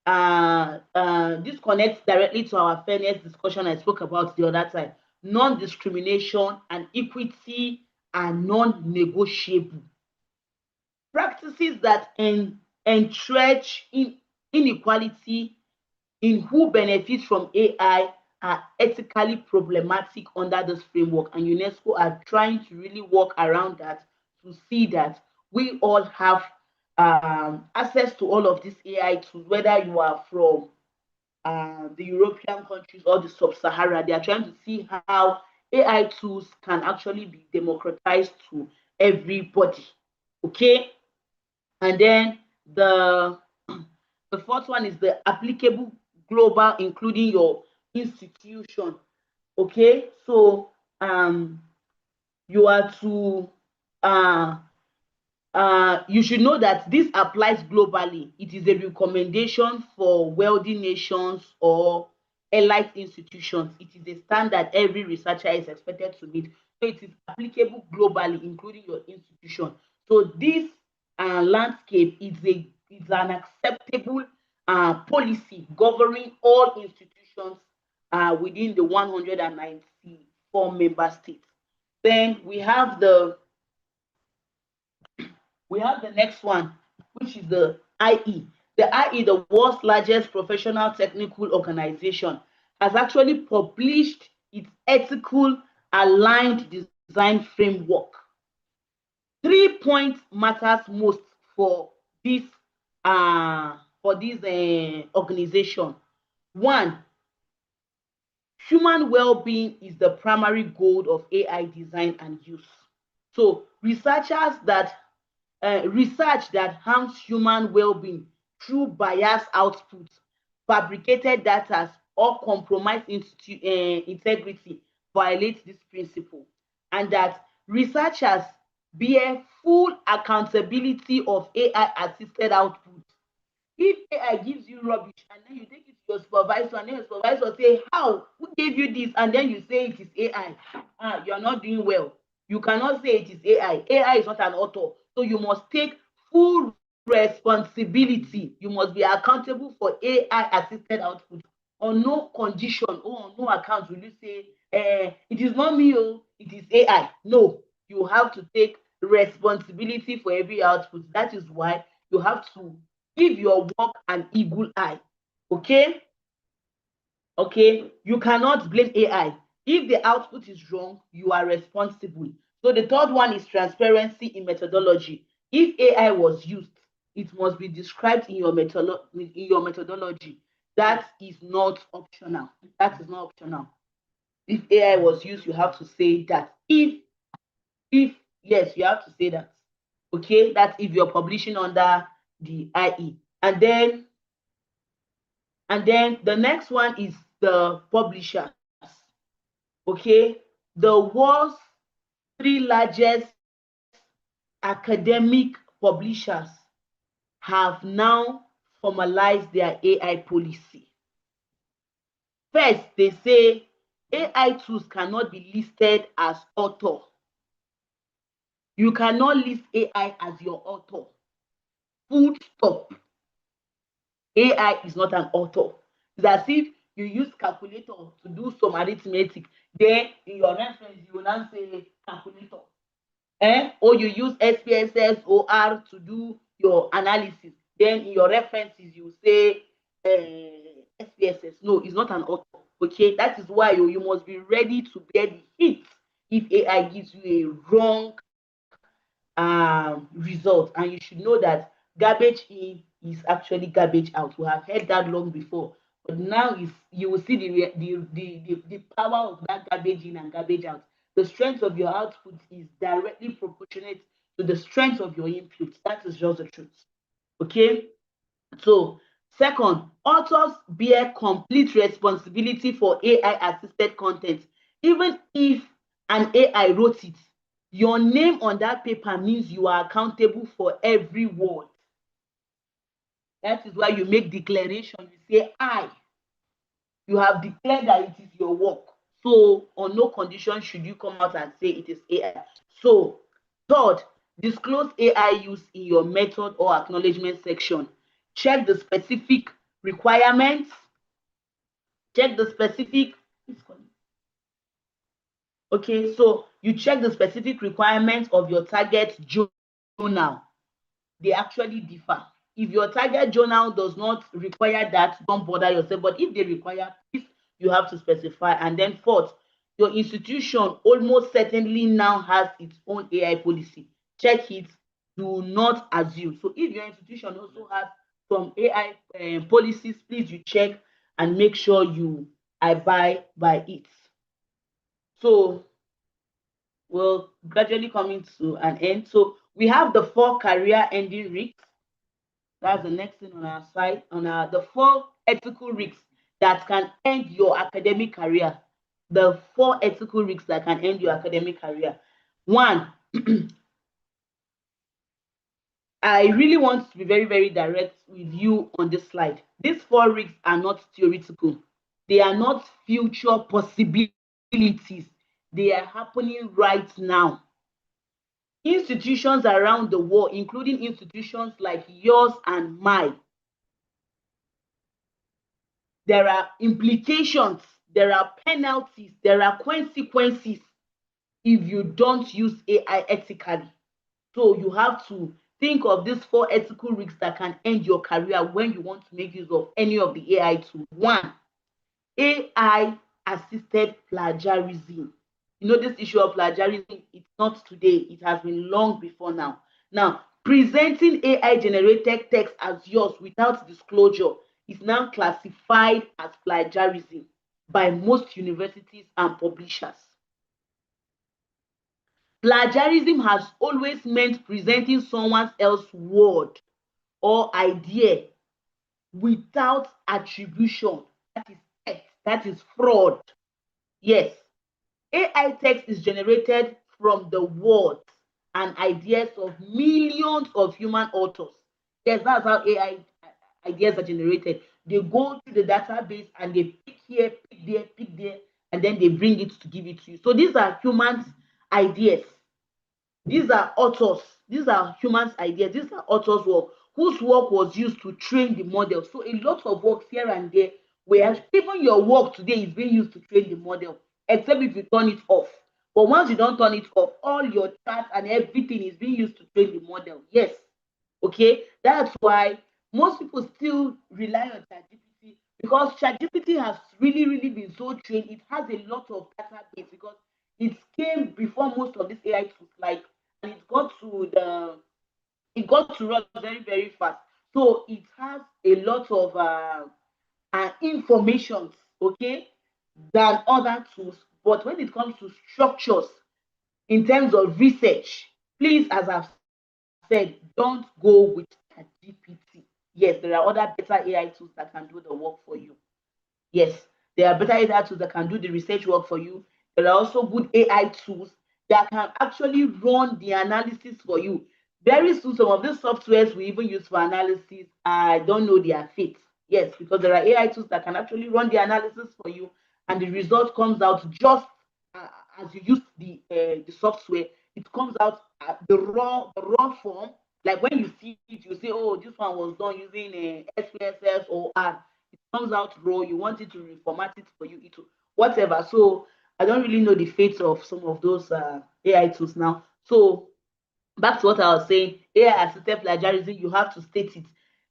This connects directly to our fairness discussion I spoke about the other time. Non-discrimination and equity are non-negotiable. Practices that entrench inequality in who benefits from AI are ethically problematic under this framework, and UNESCO are trying to really work around that to see that we all have access to all of these AI tools, whether you are from the European countries or the sub-Sahara. They are trying to see how AI tools can actually be democratized to everybody. Okay, and then the fourth one is the applicable global, including your institution. Okay, so you are to you should know that this applies globally. It is a recommendation for wealthy nations or elite institutions. It is a standard every researcher is expected to meet. So it is applicable globally, including your institution. So this landscape is an acceptable policy governing all institutions within the 194 member states. Then we have the next one, which is the IE. The IE, the world's largest professional technical organization, has actually published its ethical aligned design framework. 3 points matters most for this organization. One, human well-being is the primary goal of AI design and use. So research that harms human well-being through biased output, fabricated data, or compromised integrity violates this principle, and that researchers bear full accountability of AI-assisted output. If AI gives you rubbish and then you take it to your supervisor and then your supervisor say, how? Who gave you this? And then you say it is AI. You're not doing well. You cannot say it is AI. AI is not an author. So you must take full responsibility. You must be accountable for AI-assisted output. On no condition or on no account will you say, it is not me, it is AI. No, you have to take responsibility for every output. That is why you have to give your work an eagle eye. Okay? Okay, you cannot blame AI. If the output is wrong, you are responsible. So the third one is transparency in methodology. If AI was used, it must be described in your methodology. That is not optional. That is not optional. If AI was used, you have to say that. If yes, you have to say that. Okay, that's if you're publishing under the IE. And then the next one is the publishers. Okay, the world's 3 largest academic publishers have now formalized their AI policy. First, they say AI tools cannot be listed as author. You cannot list AI as your author. Full stop. AI is not an author. It's as if you use calculator to do some arithmetic. Then in your reference, you will not say calculator. Or you use SPSS or R to do your analysis. Then in your references, you say SPSS. No, it's not an author. Okay, that is why you must be ready to bear the hit if AI gives you a wrong result. And you should know that garbage in is actually garbage out. We have heard that long before, but now you will see the power of that garbage in and garbage out. The strength of your output is directly proportionate to the strength of your input. That is just the truth. Okay. So second, Authors bear complete responsibility for AI-assisted content. Even if an AI wrote it, your name on that paper means you are accountable for every word. That is why you make declaration. You say, you have declared that it is your work. So on no condition should you come out and say it is AI. So third, disclose AI use in your method or acknowledgement section. Check the specific requirements. Check the specific. Okay, so you check the specific requirements of your target journal. They actually differ. If your target journal does not require that, don't bother yourself. But if they require, please, you have to specify. And then fourth, your institution almost certainly now has its own AI policy. Check it. Do not assume. So if your institution also has some AI policies, please you check and make sure you abide by it. So we're gradually coming to an end. So we have the 4 career ending risks. That's the next thing on our side. The 4 ethical risks that can end your academic career. The 4 ethical risks that can end your academic career. 1, I really want to be very, very direct with you on this slide. These 4 risks are not theoretical. They are not future possibilities. They are happening right now. Institutions around the world, including institutions like yours and mine, there are implications, there are penalties, there are consequences if you don't use AI ethically. So you have to think of these 4 ethical risks that can end your career when you want to make use of any of the AI tools. 1, AI assisted plagiarism. You know, this issue of plagiarism, it's not today, it has been long before now. Now, presenting AI generated text as yours without disclosure is now classified as plagiarism by most universities and publishers. Plagiarism has always meant presenting someone else's word or idea without attribution. That is theft, that is fraud. Yes, AI text is generated from the words and ideas of millions of human authors. Yes, that's how AI ideas are generated. They go to the database and they pick here, pick there, pick there, and then they bring it to give it to you. So these are humans' ideas. These are authors. These are humans' ideas. These are authors' work, whose work was used to train the model. So a lot of work here and there, where even your work today is being used to train the model, except if you turn it off. But once you don't turn it off, all your charts and everything is being used to train the model. Yes. Okay. That's why most people still rely on ChatGPT, because ChatGPT has really, really been so trained. It has a lot of database because it came before most of these AI tools, like, and it got to us very, very fast. So it has a lot of information, okay, than other tools. But when it comes to structures in terms of research, please, as I've said, don't go with ChatGPT. Yes, there are other better AI tools that can do the work for you. Yes, there are better AI tools that can do the research work for you. There are also good AI tools that can actually run the analysis for you. Very soon, some of these softwares we even use for analysis, I don't know their fate. Yes, because there are AI tools that can actually run the analysis for you, and the result comes out just as you use the software. It comes out the raw form. Like when you see it, you say, "Oh, this one was done using SPSS or R." It comes out raw. You want it to reformat it for you, whatever. So I don't really know the fate of some of those AI tools now. So back to what I was saying, AI assisted plagiarism, you have to state it.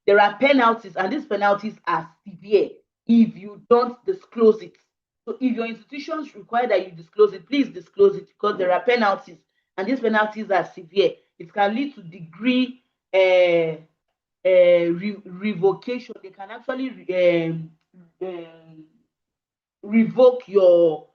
There are penalties, and these penalties are severe if you don't disclose it. So if your institutions require that you disclose it, please disclose it, because there are penalties, and these penalties are severe. It can lead to degree revocation. They can actually revoke your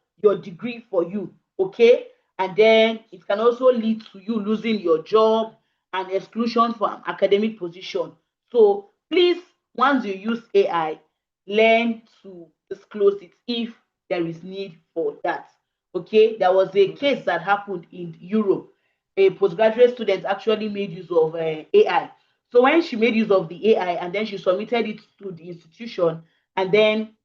degree for you, okay? And then it can also lead to you losing your job and exclusion from academic position. So please, once you use AI, learn to disclose it if there is need for that. Okay, there was a case that happened in Europe. A postgraduate student actually made use of AI. So when she made use of the AI and then she submitted it to the institution, and then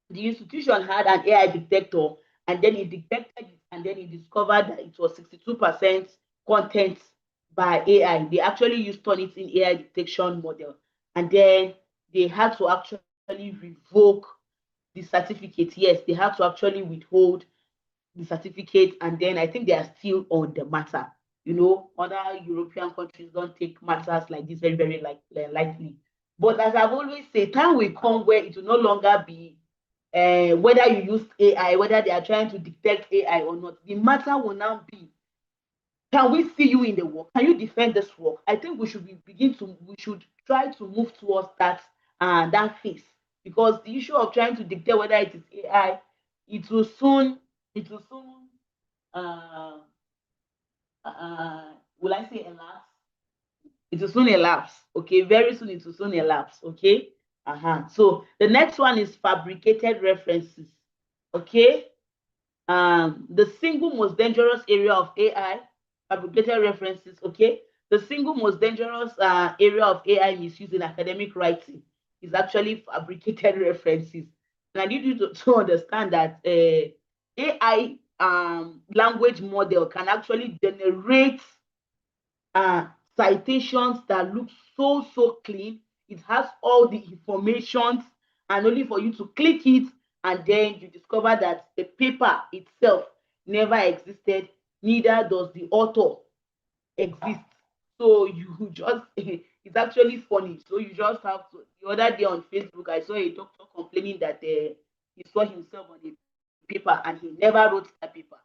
the institution had an AI detector, and then it detected it, and then it discovered that it was 62% content by AI. They actually used Turnitin AI detection model, and then they had to actually revoke the certificate. Yes, they had to actually withhold the certificate, and then I think they are still on the matter. You know, other European countries don't take matters like this very, very lightly. But as I've always said, time will come where it will no longer be whether you use AI, whether they are trying to detect AI or not. The matter will now be, can we see you in the work? Can you defend this work? I think we should try to move towards that phase, because the issue of trying to dictate whether it is AI, it will soon uh, will I say elapse? It will soon elapse. Okay, very soon it will soon elapse. Okay. So the next one is fabricated references. Okay. The single most dangerous area of AI, fabricated references. Okay. The single most dangerous area of AI misuse in academic writing is actually fabricated references. And I need you to understand that AI language model can actually generate uh, citations that look so clean. It has all the information, and only for you to click it, and then you discover that the paper itself never existed, neither does the author exist. So you just it's actually funny. So you just have to. The other day on Facebook, I saw a doctor complaining that he saw himself on a paper and he never wrote that paper.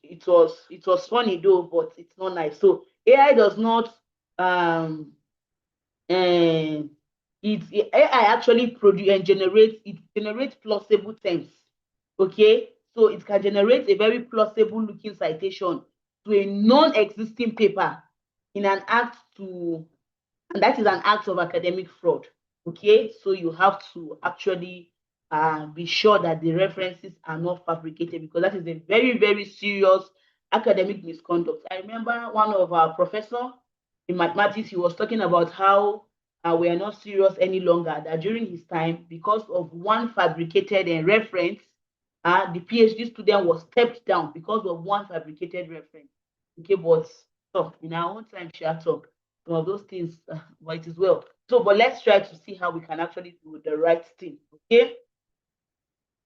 It was funny though, but it's not nice. So AI does not um it AI actually produce and generates plausible terms. Okay, so it can generate a very plausible looking citation to a non-existing paper in an act to and that is an act of academic fraud. Okay, so you have to actually be sure that the references are not fabricated, because that is a very, very serious academic misconduct. I remember one of our professor in mathematics, he was talking about how we are not serious any longer, that during his time, because of one fabricated reference, the PhD student was stepped down because of one fabricated reference. Okay, but so in our own time, share talk some of those things, but it is well. So, but let's try to see how we can actually do the right thing. Okay.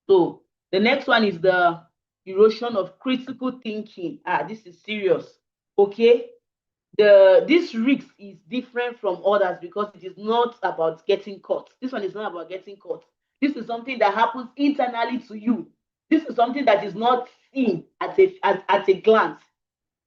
So the next one is the erosion of critical thinking. This is serious. Okay. This risk is different from others because it is not about getting caught. This one is not about getting caught. This is something that happens internally to you. This is something that is not seen at a glance.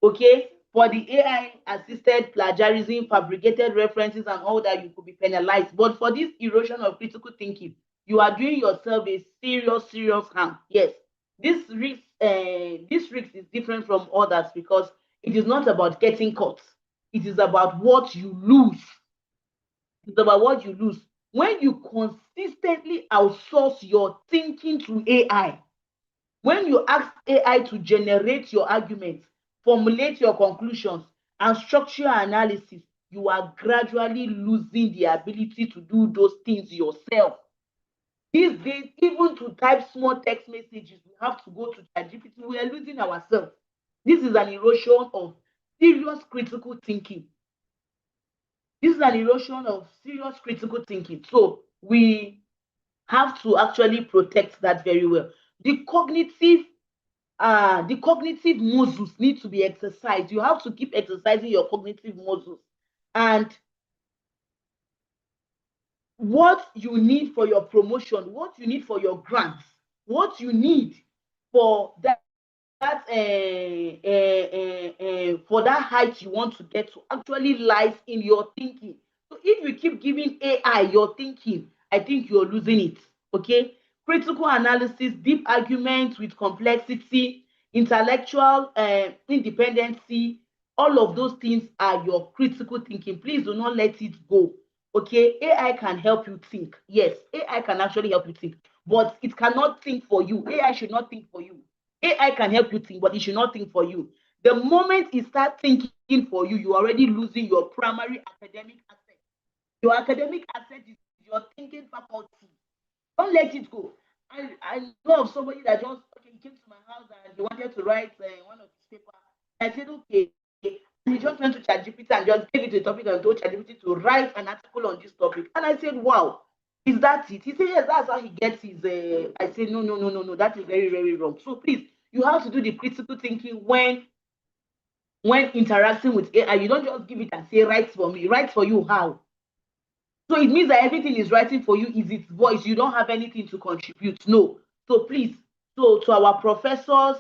Okay, for the AI assisted plagiarism, fabricated references, and all that, you could be penalized. But for this erosion of critical thinking, you are doing yourself a serious harm. Yes, this risk is different from others because it is not about getting caught. It is about what you lose. It's about what you lose when you consistently outsource your thinking to AI. When you ask AI to generate your arguments, formulate your conclusions, and structure your analysis, you are gradually losing the ability to do those things yourself. These days, even to type small text messages, we have to go to ChatGPT. We are losing ourselves. This is an erosion of serious critical thinking. This is an erosion of serious critical thinking. So we have to actually protect that very well. The cognitive muscles need to be exercised. You have to keep exercising your cognitive muscles. And what you need for your promotion, what you need for your grants, what you need for for that height you want to get to actually lies in your thinking. So if you keep giving AI your thinking, I think you're losing it. Okay, critical analysis, deep arguments with complexity, intellectual independency, all of those things are your critical thinking. Please do not let it go. Okay, AI can help you think. Yes, AI can actually help you think, but it cannot think for you. AI should not think for you. AI can help you think, but it should not think for you. The moment it starts thinking for you, you're already losing your primary academic asset. Your academic asset is your thinking faculty. Don't let it go. I know of somebody that just okay, he came to my house and he wanted to write one of his paper. I said, okay. And he just went to ChatGPT and just gave it a topic and told ChatGPT to write an article on this topic. And I said, wow, is that it? He said, yes, that's how he gets his. I said, no, no, no, no, no, that is very, very wrong. So please, you have to do the critical thinking when interacting with AI. You don't just give it and say, write for me. Write for you how? So it means that everything is writing for you is its voice. You don't have anything to contribute. No. So please, so to our professors,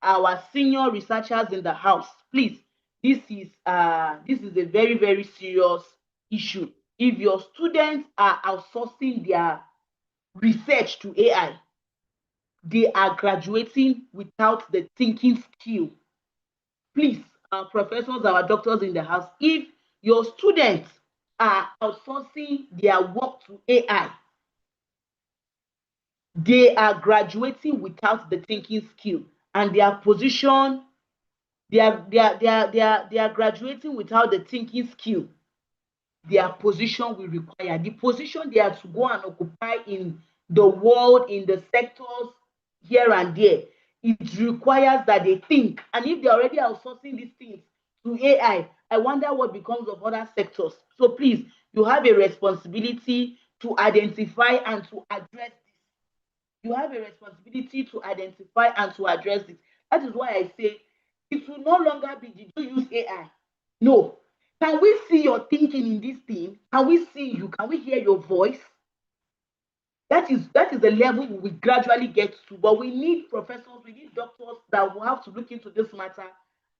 our senior researchers in the house, please, this is a very, very serious issue. If your students are outsourcing their research to AI, they are graduating without the thinking skill. Please, our professors, our doctors in the house, if your students are outsourcing their work to AI, they are graduating without the thinking skill, and their position, they are graduating without the thinking skill. Their position will require the position they are to go and occupy in the world, in the sectors here and there. It requires that they think, and if they're already outsourcing these things to I wonder what becomes of other sectors. So please, you have a responsibility to identify and to address this. You have a responsibility to identify and to address it. That is why I say it will no longer be, did you use AI? No. Can we see your thinking in this thing? Can we see you? Can we hear your voice? That is the level we will gradually get to. But we need professors, we need doctors that will have to look into this matter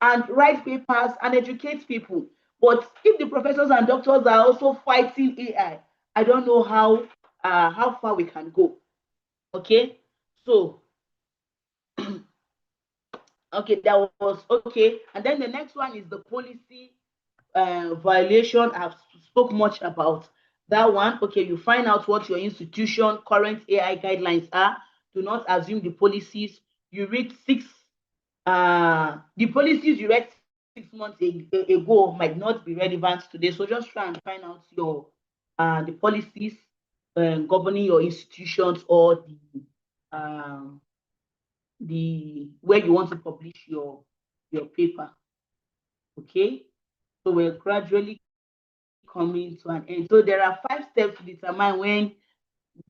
and write papers and educate people. But if the professors and doctors are also fighting AI, I don't know how far we can go. Okay, so okay, that was okay. And then the next one is the policy violation. I've spoke much about that one. Okay, you find out what your institution current AI guidelines are. Do not assume the policies you read the policies you read 6 months ago might not be relevant today. So just try and find out your the policies governing your institutions or the where you want to publish your paper. Okay, so we're gradually coming to an end. So there are 5 steps to determine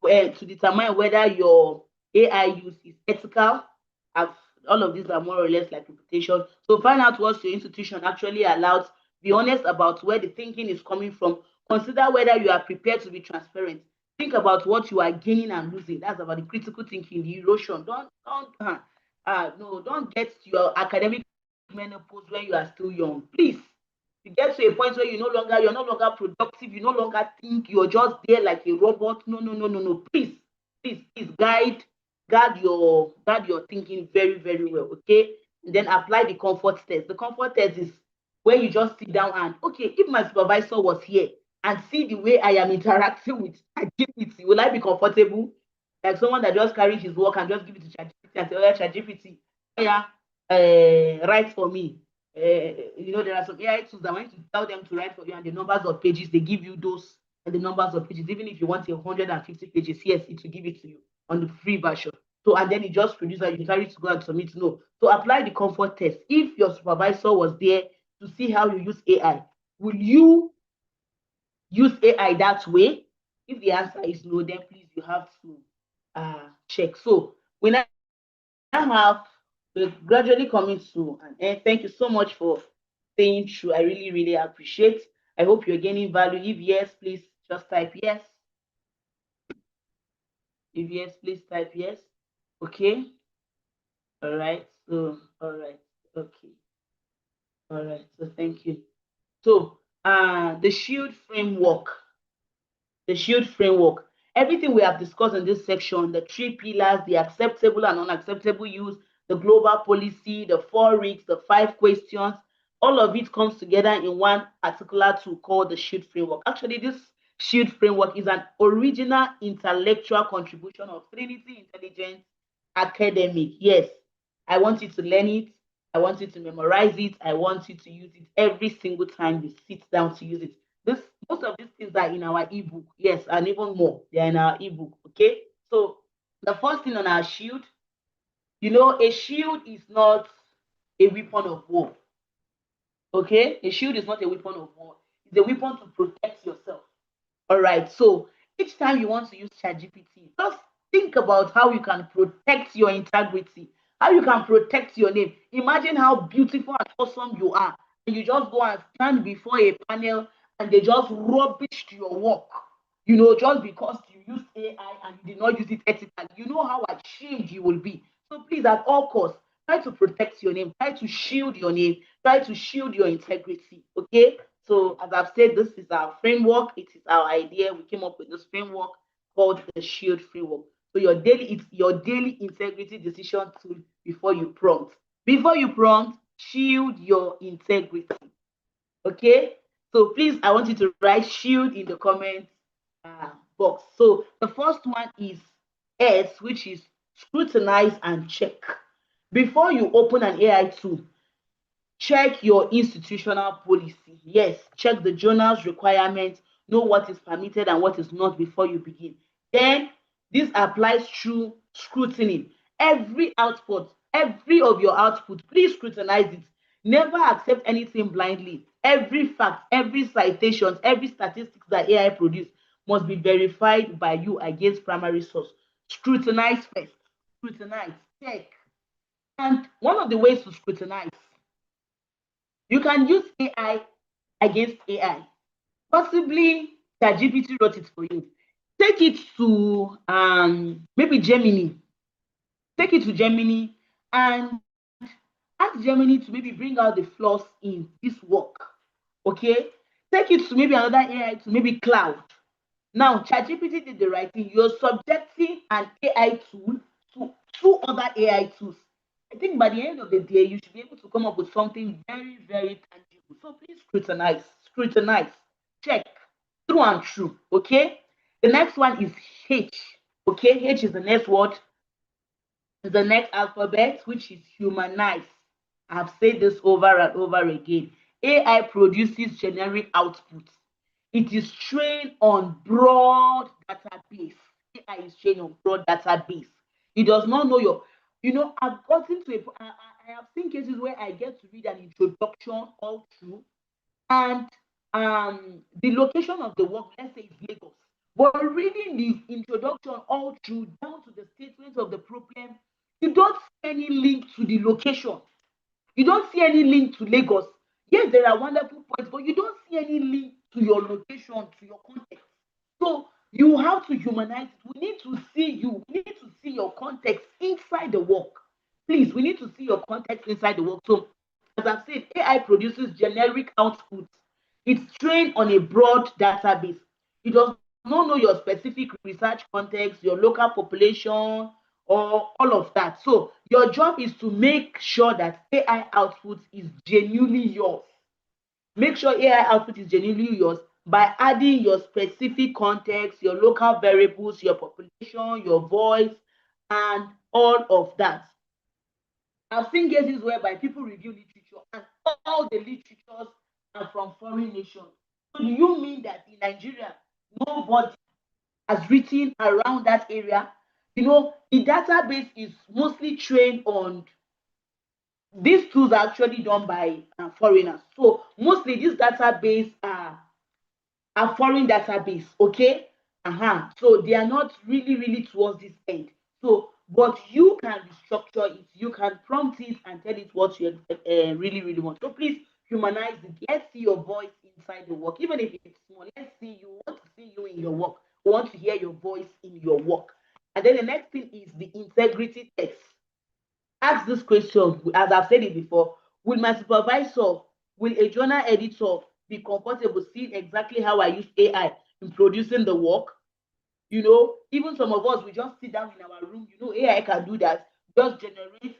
whether your AI use is ethical. All of these are more or less like reputation. So find out what your institution actually allows. Be honest about where the thinking is coming from. Consider whether you are prepared to be transparent. Think about what you are gaining and losing. That's about the critical thinking, the erosion. Don't get to your academic menopause when you are still young. Please, you get to a point where you're no longer productive, you no longer think, you're just there like a robot. No, no, no, no, no. Please, please guard your thinking very, very well. Okay. And then apply the comfort test. The comfort test is where you just sit down and okay, if my supervisor was here and see the way I am interacting with ChatGPT, will I be comfortable? Like someone that just carry his work and just give it to ChatGPT and say, oh yeah, ChatGPT, oh yeah, write for me. There are some AI tools that when you tell them to write for you and the numbers of pages, they give you those and the numbers of pages. Even if you want 150 pages, yes, it will give it to you on the free version. So, and then it just produces, you carry to go and submit. No. So apply the comfort test. If your supervisor was there to see how you use AI, will you use AI that way? If the answer is no, then please, you have to check. So we now have, we're gradually coming to an end. Thank you so much for staying through. I really, really appreciate. I hope you're gaining value. If yes, please just type yes. If yes, please type yes. Okay. All right. So, all right. Okay. All right. So, thank you. So, the shield framework. The shield framework. Everything we have discussed in this section, the 3 pillars, the acceptable and unacceptable use, the global policy, the 4 risks, the 5 questions, all of it comes together in one particular tool called the shield framework. Actually, this Shield framework is an original intellectual contribution of Trinity Intelligence Academic. Yes, I want you to learn it. I want you to memorize it. I want you to use it every single time you sit down to use it. Most of these things are in our ebook. Yes, and even more, they are in our ebook. Okay. So the first thing on our shield, a shield is not a weapon of war. Okay, a shield is not a weapon of war. It's a weapon to protect yourself. All right. So each time you want to use ChatGPT, just think about how you can protect your integrity, how you can protect your name. Imagine how beautiful and awesome you are, and you just go and stand before a panel and they just rubbish your work. Just because you used AI and you did not use it ethically. You know how ashamed you will be. So please, at all costs, try to protect your name, try to shield your name, try to shield your integrity. Okay. So as I've said, this is our framework. It is our idea. We came up with this framework called the Shield framework. So it's your daily integrity decision tool before you prompt. Before you prompt, shield your integrity. Okay. So please, I want you to write shield in the comment box. So the first one is S, which is scrutinize and check. Before you open an AI tool, check your institutional policy. Yes, check the journal's requirements, know what is permitted and what is not before you begin. Then this applies through scrutiny. Every of your output, please scrutinize it. Never accept anything blindly. Every fact, every citation, every statistics that AI produce must be verified by you against primary source. Scrutinize first. Scrutinize, check. And one of the ways to scrutinize, you can use AI against AI. Possibly ChatGPT wrote it for you. Take it to maybe Gemini. Take it to Gemini and ask Gemini to maybe bring out the flaws in this work. Okay? Take it to maybe another AI, to maybe Cloud. Now, ChatGPT did the right thing. You're subjecting an AI tool to two other AI tools. I think by the end of the day, you should be able to come up with something very, very tangible. So please scrutinize, check, through and through. Okay. The next one is H. Okay. H is the next word, the next alphabet, which is humanize. I've said this over and over again. AI produces generic outputs. It is trained on broad database. AI is trained on broad database. It does not know I've gotten to I have seen cases where I get to read an introduction all through, and the location of the work, let's say, is Lagos. But reading the introduction all through down to the statement of the problem, you don't see any link to the location. You don't see any link to Lagos. Yes, there are wonderful points, but you don't see any link to your location, to your context. So you have to humanize it. We need to see you. We need to see your context inside the work. Please, we need to see your context inside the work. So, as I've said, AI produces generic outputs. It's trained on a broad database. It does not know your specific research context, your local population, or all of that. So your job is to make sure that AI output is genuinely yours. Make sure AI output is genuinely yours by adding your specific context, your local variables, your population, your voice, and all of that. I've seen cases whereby people review literature and all the literatures are from foreign nations. So do you mean that in Nigeria, nobody has written around that area? The database is mostly trained on these tools are actually done by foreigners. So mostly these database are foreign database, okay? So they are not really towards this end. So, but you can restructure it, you can prompt it and tell it what you really want. So please humanize it. Let's see your voice inside the work, even if it's small. Let's see you. Want to see you in your work. We want to hear your voice in your work. And then the next thing is the integrity test. Ask this question, as I've said it before: will my supervisor, will a journal editor be comfortable seeing exactly how I use AI in producing the work? Even some of us, we just sit down in our room. AI can do that. Just generate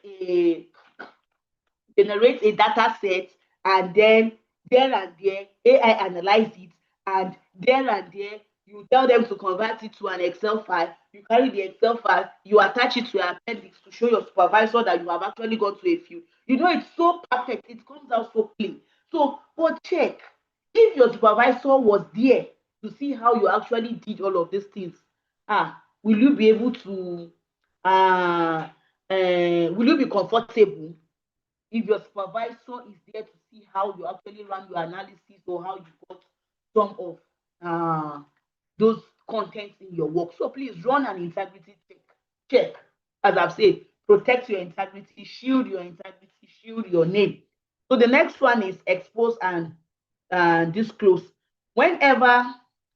a data set, and then there and there AI analyze it, and there and there You tell them to convert it to an Excel file. You carry the Excel file, you attach it to your appendix to show your supervisor that you have actually got to a field. You know, it's so perfect. It comes out so clean. So, but check if your supervisor was there to see how you actually did all of these things. Will you be able to? Will you be comfortable if your supervisor is there to see how you actually run your analysis or how you got some of those contents in your work? So please run an integrity check. As I've said, protect your integrity, shield your integrity, shield your name. So the next one is expose and disclose. Whenever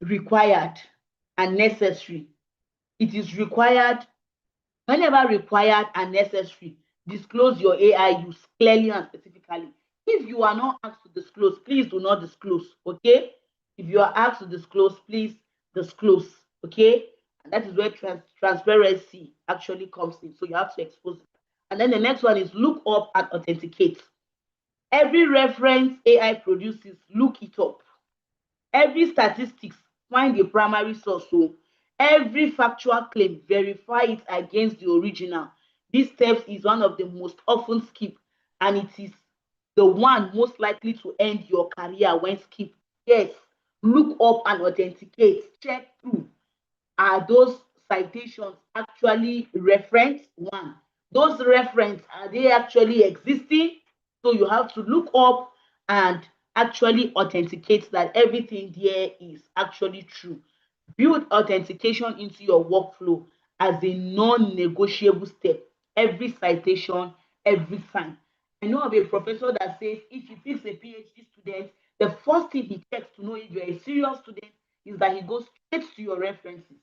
required and necessary, it is required. Whenever required and necessary, disclose your AI use clearly and specifically. If you are not asked to disclose, please do not disclose, okay? If you are asked to disclose, please disclose, okay? And that is where transparency actually comes in. So you have to expose it. And then the next one is look up and authenticate. Every reference AI produces, look it up. Every statistics, find the primary source. So every factual claim, verify it against the original. This step is one of the most often skipped, and it is the one most likely to end your career when skipped. Yes, look up and authenticate. Check through. Are those citations actually referenced? One. Those references, are they actually existing? So you have to look up and actually authenticate that everything there is actually true. Build authentication into your workflow as a non-negotiable step. Every citation, every time. I know of a professor that says if he picks a PhD student, the first thing he checks to know if you're a serious student is that he goes straight to your references.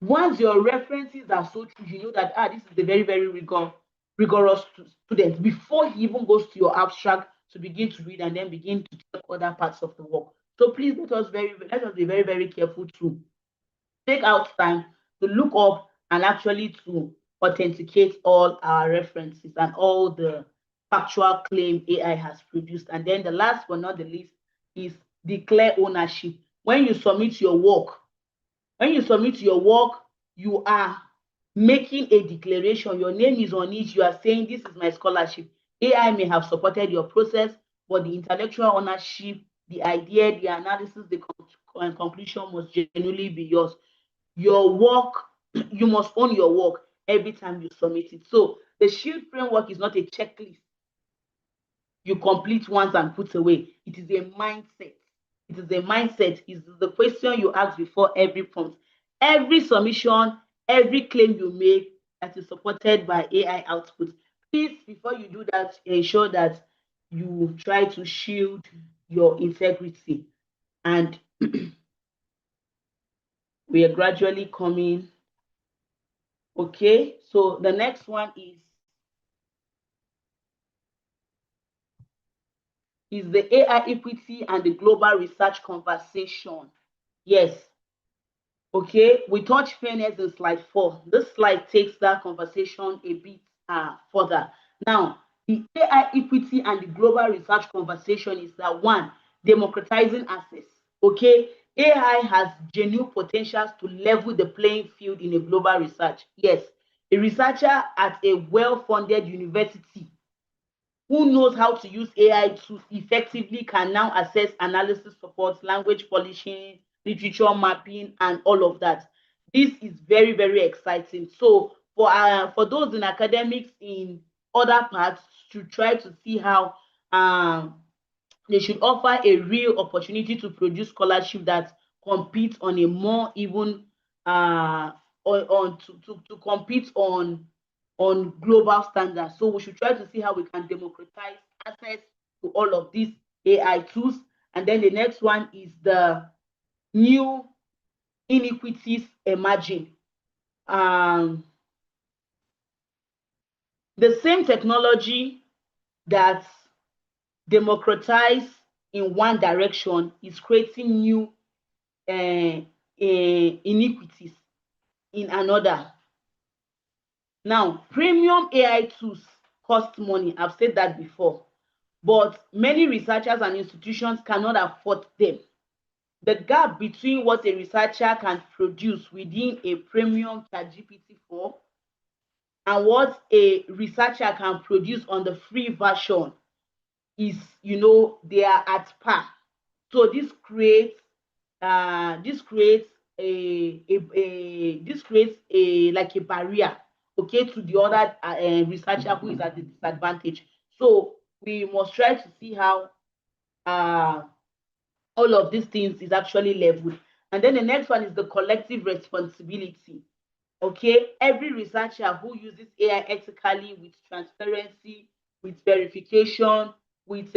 Once your references are so true, you know that this is a very, very rigorous student before he even goes to your abstract to begin to read and then begin to check other parts of the work. So please let us be very, very careful to take out time to look up and actually to authenticate all our references and all the factual claim AI has produced. And then the last but not the least is declare ownership. When you submit your work, you are making a declaration. Your name is on it. You are saying, this is my scholarship. AI may have supported your process, but the intellectual ownership, the idea, the analysis, the conclusion must genuinely be yours. Your work, you must own your work every time you submit it. So the SHIELD framework is not a checklist you complete once and put away. It is a mindset. It is a mindset. It's the question you ask before every prompt. Every submission, every claim you make that is supported by AI output. Please, before you do that, ensure that you try to shield your integrity. And we are gradually coming. Okay, so the next one is the AI equity and the global research conversation. Yes. Okay, we touched fairness in slide 4. This slide takes that conversation a bit further. Now, the AI equity and the global research conversation is that one, democratizing access. Okay, AI has genuine potentials to level the playing field in a global research. Yes, a researcher at a well-funded university who knows how to use AI tools effectively can now access analysis support, language polishing, literature mapping, and all of that. This is very, very exciting. So for those in academics in other parts to try to see how they should offer a real opportunity to produce scholarship that competes on a more even to compete on global standards. So we should try to see how we can democratize access to all of these AI tools. And then the next one is the new inequities emerging. The same technology that democratize in one direction is creating new inequities in another. Now, premium AI tools cost money. I've said that before, but many researchers and institutions cannot afford them. the gap between what a researcher can produce within a premium ChatGPT 4 and what a researcher can produce on the free version is, they are at par. So this creates like a barrier, okay, to the other researcher who is at the disadvantage. So we must try to see how all of these things is actually leveled. And then the next one is the collective responsibility. Okay, every researcher who uses AI ethically, with transparency, with verification, with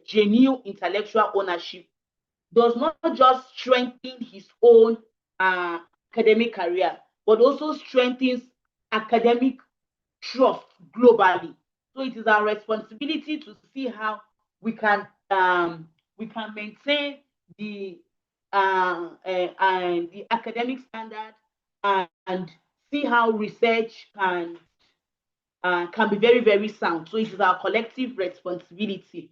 genuine intellectual ownership, does not just strengthen his own academic career, but also strengthens academic trust globally. So it is our responsibility to see how we can maintain the the academic standard, and see how research can be very, very sound. So it is our collective responsibility.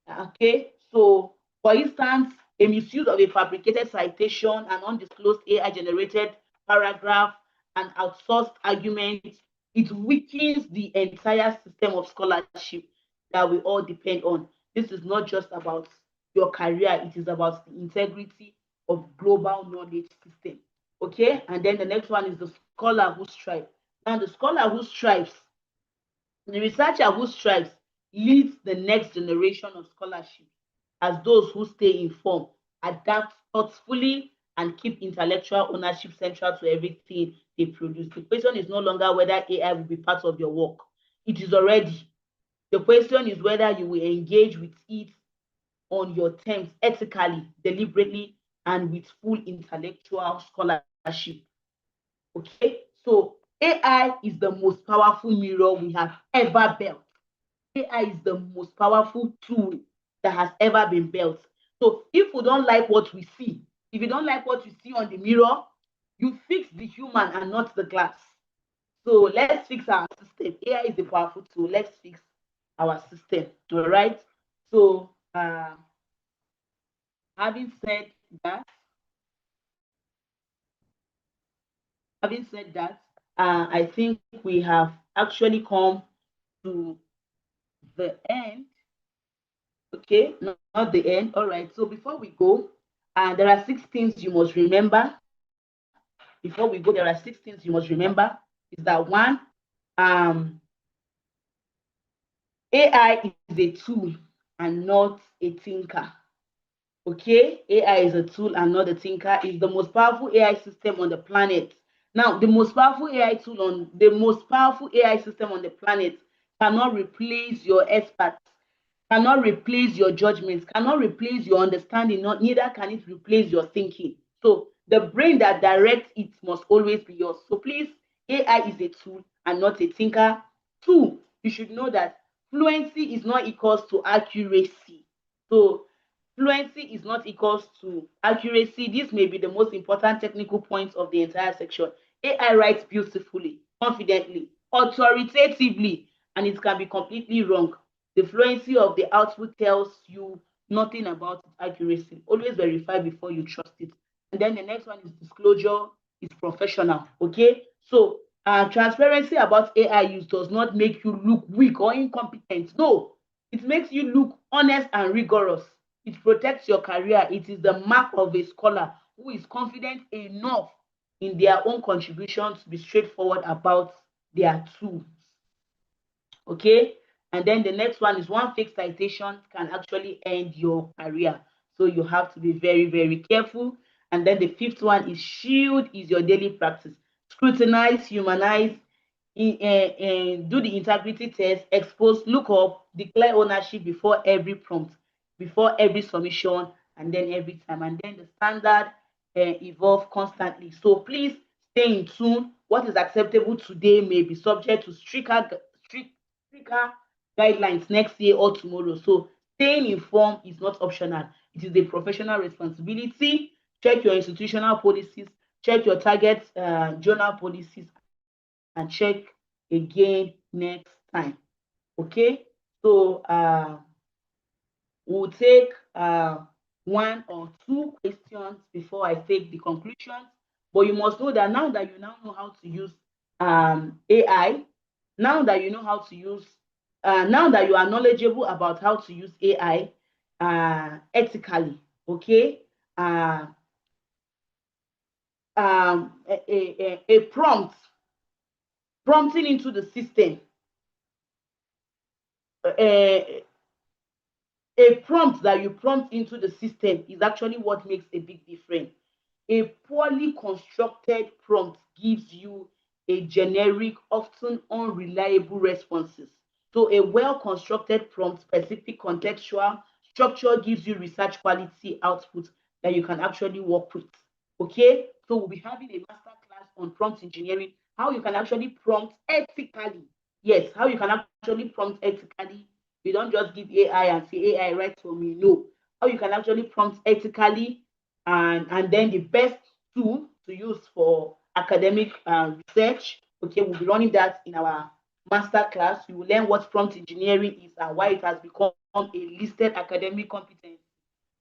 Okay, so for instance, a misuse of a fabricated citation, an undisclosed AI generated paragraph, an outsourced argument, it weakens the entire system of scholarship that we all depend on. This is not just about your career, it is about the integrity of global knowledge system. Okay, and then the next one is the scholar who strives. Now, the scholar who strives, the researcher who strives, leads the next generation of scholarship as those who stay informed, adapt thoughtfully, and keep intellectual ownership central to everything they produce. The question is no longer whether AI will be part of your work. It is already. The question is whether you will engage with it on your terms, ethically, deliberately, and with full intellectual scholarship. Okay, so AI is the most powerful mirror we have ever built. AI is the most powerful tool that has ever been built. So if we don't like what we see, if you don't like what you see on the mirror, you fix the human and not the glass. So let's fix our system. AI is a powerful tool. Let's fix our system. All right. So having said that, I think we have actually come to the end. Okay, not the end. All right. So before we go, there are 6 things you must remember. Before we go, there are 6 things you must remember. Is that one, AI is a tool and not a thinker. Okay, AI is a tool and not a thinker. It's the most powerful AI system on the planet. Now, the most powerful AI system on the planet cannot replace your experts, cannot replace your judgments, cannot replace your understanding, neither can it replace your thinking. So the brain that directs it must always be yours. So please, AI is a tool and not a thinker. 2, you should know that fluency is not equals to accuracy. So fluency is not equals to accuracy. This may be the most important technical point of the entire section. AI writes beautifully, confidently, authoritatively, and it can be completely wrong. The fluency of the output tells you nothing about its accuracy. Always verify before you trust it. And then the next one is disclosure is professional. Okay, so transparency about AI use does not make you look weak or incompetent. No, it makes you look honest and rigorous. It protects your career. It is the mark of a scholar who is confident enough in their own contribution to be straightforward about their tools. Okay, and then the next one is one fake citation can actually end your career. So you have to be very, very careful. And then the 5th one is shield is your daily practice. Scrutinize, humanize, do the integrity test, expose, look up, declare ownership before every prompt, before every submission, and then every time. And then the standard evolve constantly. So please stay in tune. What is acceptable today may be subject to stricter guidelines next year or tomorrow. So staying informed is not optional. It is a professional responsibility. Check your institutional policies, check your target journal policies, and check again next time. Okay, so we'll take one or two questions before I take the conclusions. But you must know that now that you now know how to use AI, now that you know how to use, now that you are knowledgeable about how to use AI ethically, okay? A prompting into the system, a prompt that you prompt into the system is actually what makes a big difference. A poorly constructed prompt gives you a generic, often unreliable responses. So a well-constructed prompt, specific, contextual structure gives you research quality output that you can actually work with. Okay, so we'll be having a master class on prompt engineering, how you can actually prompt ethically. Yes, how you can actually prompt ethically. You don't just give AI and say AI write for me. No, how you can actually prompt ethically, and then the best tool to use for academic research. Okay, we'll be running that in our master class. You will learn what prompt engineering is and why it has become a listed academic competence.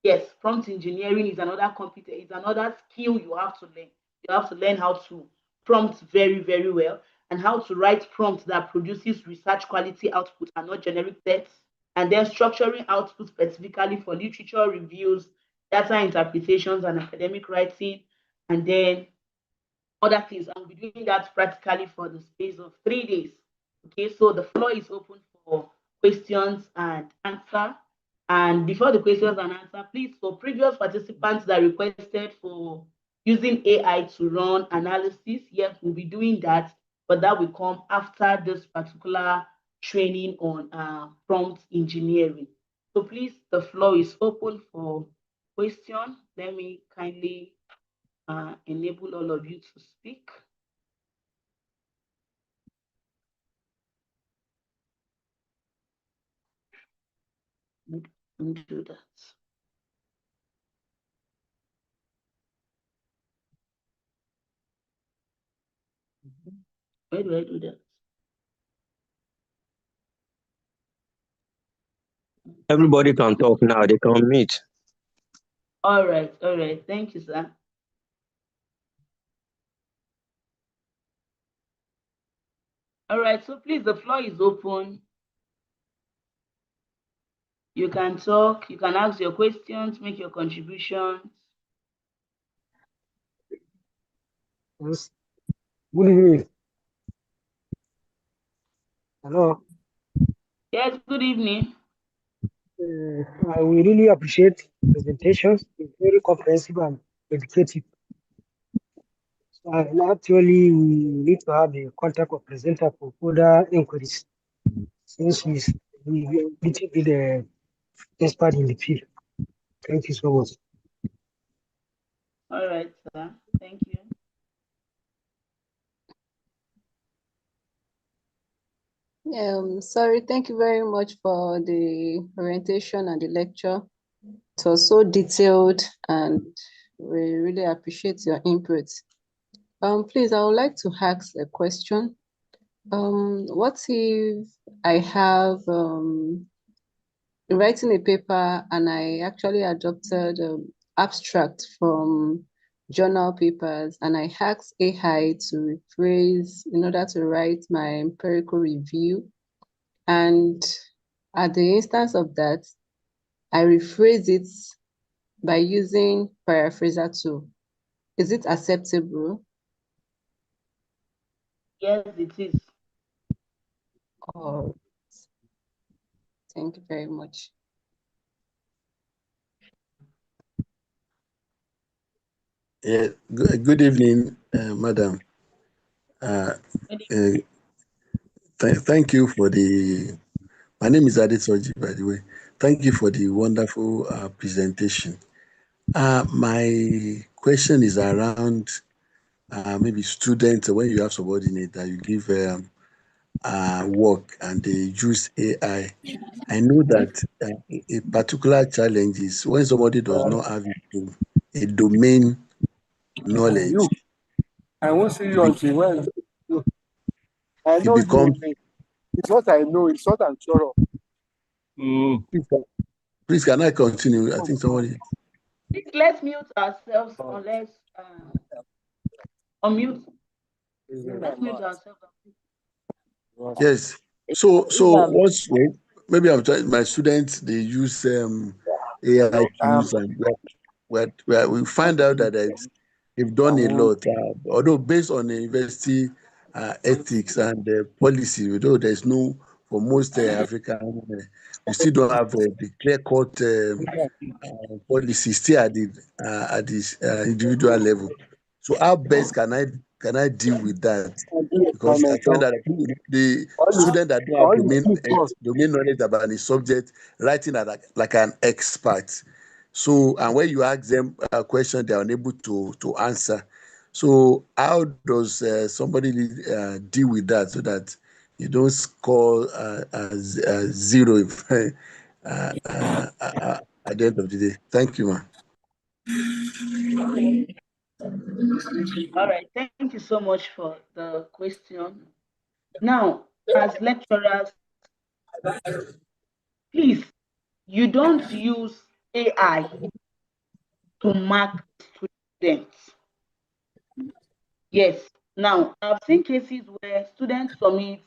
Yes, prompt engineering is another competence, is another skill you have to learn. You have to learn how to prompt very, very well, and how to write prompts that produces research quality output and not generic text, and then structuring output specifically for literature reviews, data interpretations, and academic writing, and then other things. And we'll be doing that practically for the space of 3 days. Okay, so the floor is open for questions and answer. And before the questions and answer, please, for previous participants that requested for using AI to run analysis, yes, we'll be doing that, but that will come after this particular training on prompt engineering. So please, the floor is open for questions. Let me kindly enable all of you to speak. And do that. Where do I do that? Everybody can talk now. They can meet. All right, all right. Thank you, sir. All right, so please, the floor is open. You can talk, you can ask your questions, make your contributions. Yes. Good evening. Hello. Yes, good evening. I will really appreciate the presentations. It's very comprehensive and educative. So actually, we need to have a contact of presenter for further inquiries, since he's little bit expert in the field. Thank you so much. All right, sir. Thank you. Sorry, thank you very much for the orientation and the lecture. It was so detailed and we really appreciate your input. Please, I would like to ask a question. What if I have writing a paper and I actually adopted abstract from journal papers and I asked AI to rephrase in order to write my empirical review, and at the instance of that, I rephrase it by using paraphraser tool. Is it acceptable? Yes, it is. Oh, thank you very much. Yeah, good evening, madam. Thank you for the, my name is Adesoji, by the way. Thank you for the wonderful presentation. My question is around maybe students, when you have subordinate that you give work and they use AI. I know that a particular challenge is when somebody does not have a domain knowledge. I won't see you until when. I know becomes, you. It's what I know. It's what I'm sure of. Please, can I continue? I think somebody. Please, let's mute ourselves unless unmute. Let's mute ourselves. Yes. So what's maybe I'm trying my students they use AI tools and we find out that they've done a lot. Although based on the university ethics and policy, although there's no for most African, we still don't have the clear-cut policy still at this individual level. So how best can I deal with that? Because I find that the student that don't have domain knowledge about the subject writing as like an expert. So and when you ask them a question, they are unable to answer. So how does somebody deal with that so that you don't score zero if, at the end of the day? Thank you, man. All right, thank you so much for the question. Now, as lecturers, please, you don't use AI to mark students. Yes. Now, I've seen cases where students submit,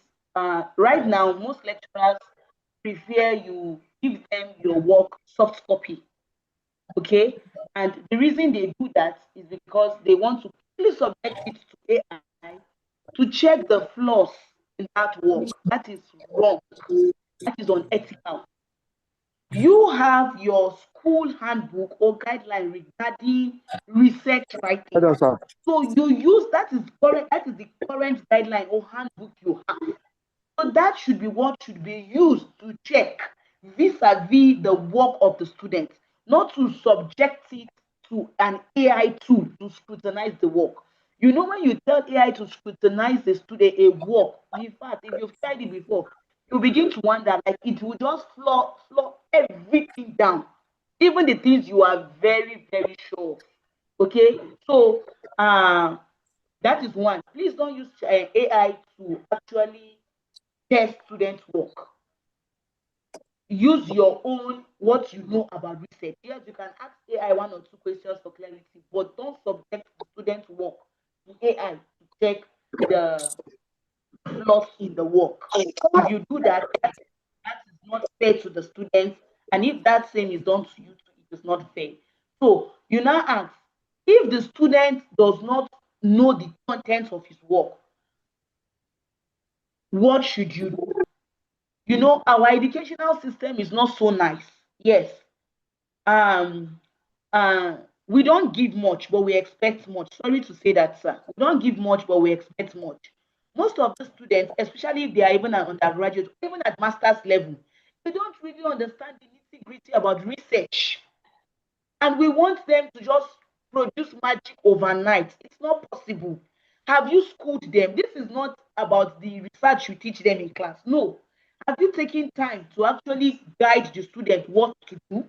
right now, most lecturers prefer you give them your work soft copy. Okay. And the reason they do that is because they want to quickly subject it to AI to check the flaws in that work. That is wrong. That is unethical. You have your school handbook or guideline regarding research writing. So you use that is the current guideline or handbook you have. So that should be what should be used to check vis-a-vis the work of the student, not to subject it to an AI tool to scrutinize the work. You know, when you tell AI to scrutinize the student a work, in fact, if you've tried it before, you begin to wonder like it will just floor everything down, even the things you are very, very sure of. Okay, so that is one. Please don't use AI to actually test student work. Use your own what you know about research. Yes, you can ask AI one or two questions for clarity, but don't subject the student work to AI to check the flaws in the work. If you do that, that is not fair to the students. And if that same is done to you, it is not fair. So you now ask, if the student does not know the content of his work, what should you do? You know, our educational system is not so nice. Yes. Um, we don't give much, but we expect much. Sorry to say that, sir. We don't give much, but we expect much. Most of the students, especially if they are even at undergraduate, even at master's level, they don't really understand the nitty-gritty about research. And we want them to just produce magic overnight. It's not possible. Have you schooled them? This is not about the research you teach them in class. No. Have you taken time to actually guide the student what to do?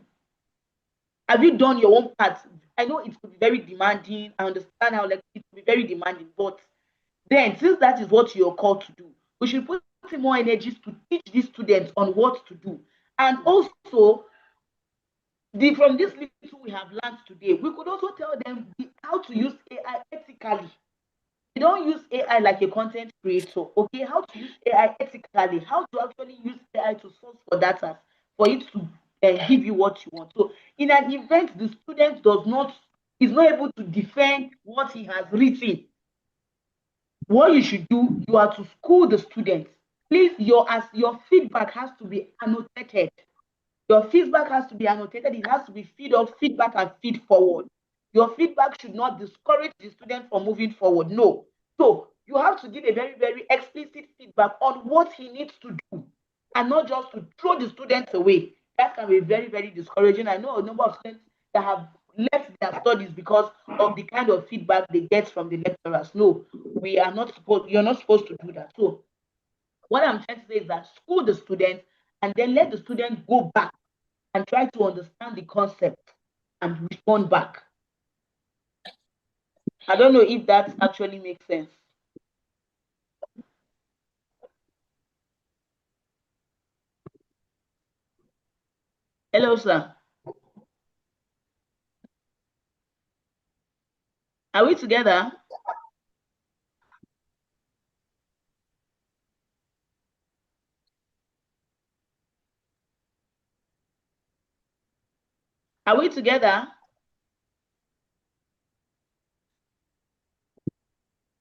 Have you done your own part? I know it could be very demanding. I understand how like it could be very demanding, but then since that is what you're called to do, we should put more energies to teach these students on what to do. And also, from this little we have learned today, we could also tell them how to use AI ethically. You don't use AI like a content creator, okay? How to use AI ethically, how to actually use AI to source for data for it to give you what you want. So, in an event the student is not able to defend what he has written, what you should do, you are to school the students. Please, your feedback has to be annotated. Your feedback has to be annotated. It has to be feedback and feed forward. Your feedback should not discourage the student from moving forward. No. So you have to give a very, very explicit feedback on what he needs to do and not just to throw the students away. That can be very, very discouraging. I know a number of students that have left their studies because of the kind of feedback they get from the lecturers. No, you're not supposed to do that. So what I'm trying to say is that school the students and then let the student go back and try to understand the concept and respond back. I don't know if that actually makes sense. Hello, sir. Are we together? Are we together?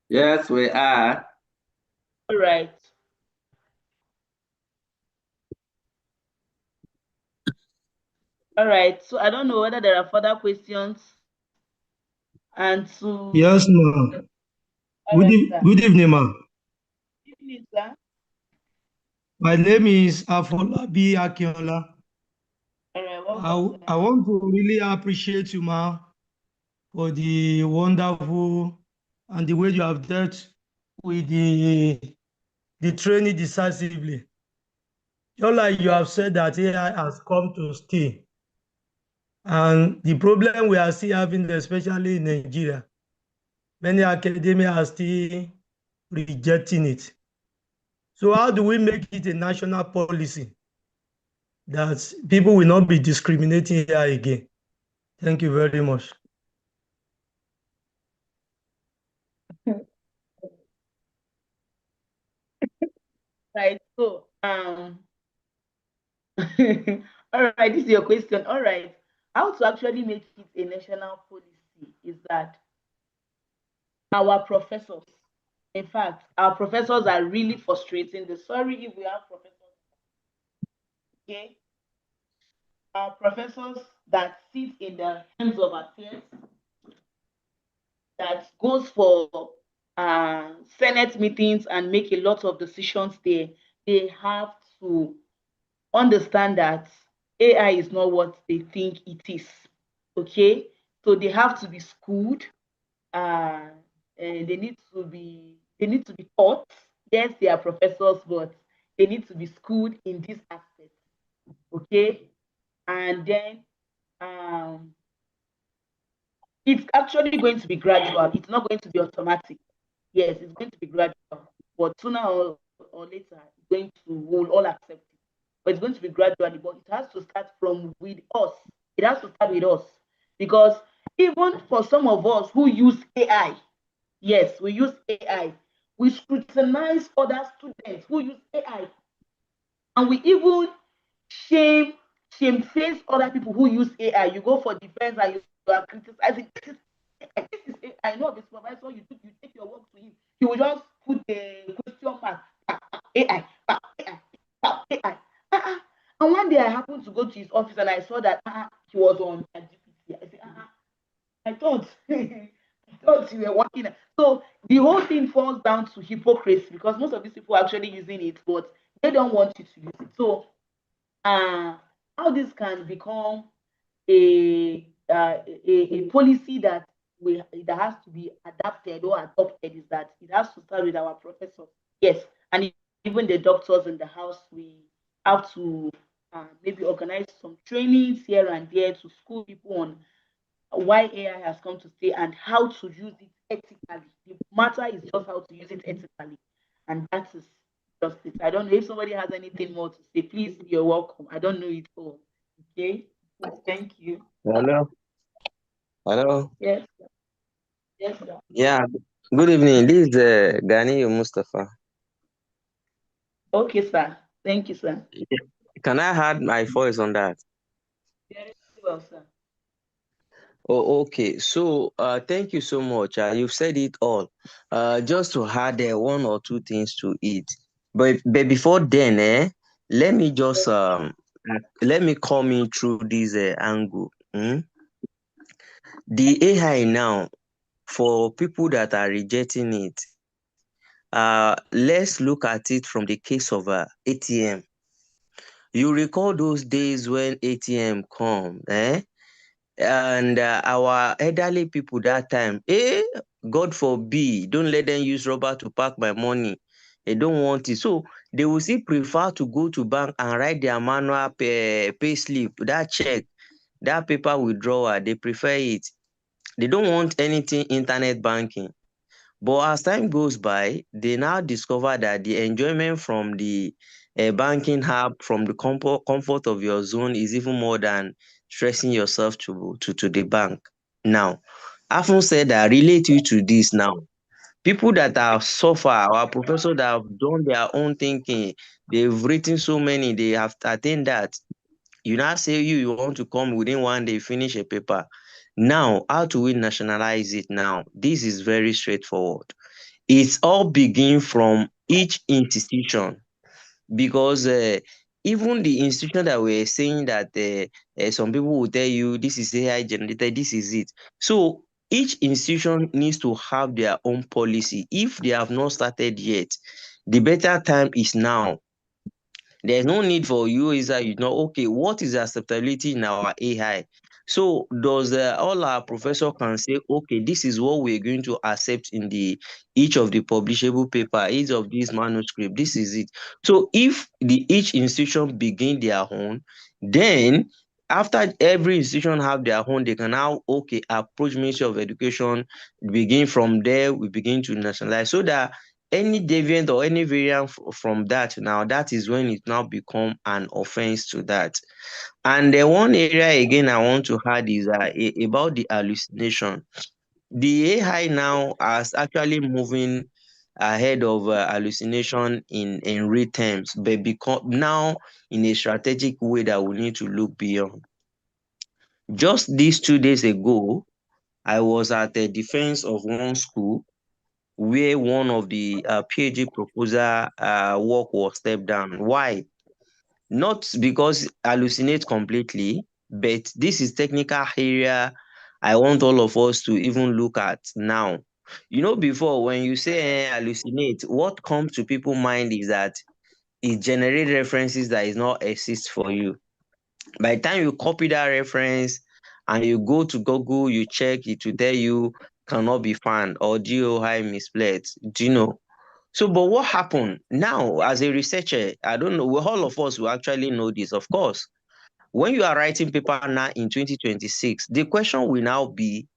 Yes, we are. All right. All right. So I don't know whether there are further questions. And to Yes, ma'am. all right, sir. Good evening, ma'am. Good evening, sir. My name is Afolabi Akinola. All right, welcome, I sir. want to really appreciate you, ma'am, for the wonderful and the way you have dealt with the training decisively. Just like you have said that AI has come to stay. And the problem we are still having, especially in Nigeria, many academia are still rejecting it. So how do we make it a national policy that people will not be discriminating here again? Thank you very much. Right. So all right, this is your question. All right. How to actually make it a national policy is that our professors, in fact, our professors are really frustrating. Sorry if we have professors, okay? Our professors that sit in the hands of affairs, that goes for Senate meetings and make a lot of decisions there, they have to understand that AI is not what they think it is. Okay, so they have to be schooled. And they need to be taught. Yes, they are professors, but they need to be schooled in this aspect. Okay, and then it's actually going to be gradual. It's not going to be automatic. Yes, it's going to be gradual, but sooner or later, it's going to we'll all accept it. But it's going to be gradually. But it has to start from with us. It has to start with us because even for some of us who use AI, yes, we use AI. We scrutinize other students who use AI, and we even shame face other people who use AI. You go for defense and you are criticizing. This is AI. Know the supervisor. You take your work to him. He will just put a question mark. AI, AI, AI. And one day I happened to go to his office and I saw that he was on GPT. I said, I thought I thought you were working. So the whole thing falls down to hypocrisy because most of these people are actually using it, but they don't want you to use it. So how this can become a policy that has to be adapted or adopted is that it has to start with our professors. Yes, and even the doctors in the house, we have to maybe organize some trainings here and there to school people on why AI has come to stay and how to use it ethically. The matter is just how to use it ethically, and that is just it. I don't know if somebody has anything more to say. Please, you're welcome. I don't know it all. Okay. Thank you. Hello. Hello. Yes. Yes, sir. Yeah. Good evening. This is Gani Mustafa. Okay, sir. Thank you, sir. Can I add my voice on that? Very well, sir. Oh, okay. So, thank you so much. You've said it all. Just to add one or two things to it. But before then, let me just let me come in through this angle. The AI now, for people that are rejecting it, let's look at it from the case of ATM. You recall those days when ATM come, and our elderly people that time, God forbid, don't let them use rubber to pack my money. They don't want it. So they will still prefer to go to bank and write their manual pay slip, that check, that paper withdrawal. They prefer it. They don't want anything internet banking. But as time goes by, they now discover that the enjoyment from the banking app, from the comfort of your zone, is even more than stressing yourself to the bank. Now, Afun said that relate you to this now. People that have suffered, our professors that have done their own thinking, they've written so many, they have attained that. You now say you want to come within one day, finish a paper. Now, how do we nationalize it now? This is very straightforward. It's all begin from each institution because even the institution that we're saying that some people will tell you this is AI generated, this is it. So each institution needs to have their own policy. If they have not started yet, the better time is now. There's no need for you is that you know, okay, what is the acceptability in our AI? So does all our professor can say, okay, this is what we're going to accept in the each of the publishable paper, each of these manuscript, this is it. So if the each institution begin their own, then after every institution have their own, they can now okay approach Ministry of Education, begin from there, we begin to nationalize so that any deviant or any variant from that now, that is when it now become an offense to that. And the one area again I want to add is about the hallucination. The AI now is actually moving ahead of hallucination in real terms, but become now in a strategic way that we need to look beyond. Just these 2 days ago, I was at the defense of one school where one of the PhD proposal work was stepped down. Why? Not because hallucinate completely, but this is technical area I want all of us to even look at now. You know, before when you say hallucinate, what comes to people's mind is that it generates references that is not exist for you. By the time you copy that reference and you go to Google, you check, it will tell you cannot be found or GOI misplaced. Do you know? So, but what happened now as a researcher? I don't know. Well, all of us will actually know this, of course. When you are writing paper now in 2026, the question will now be,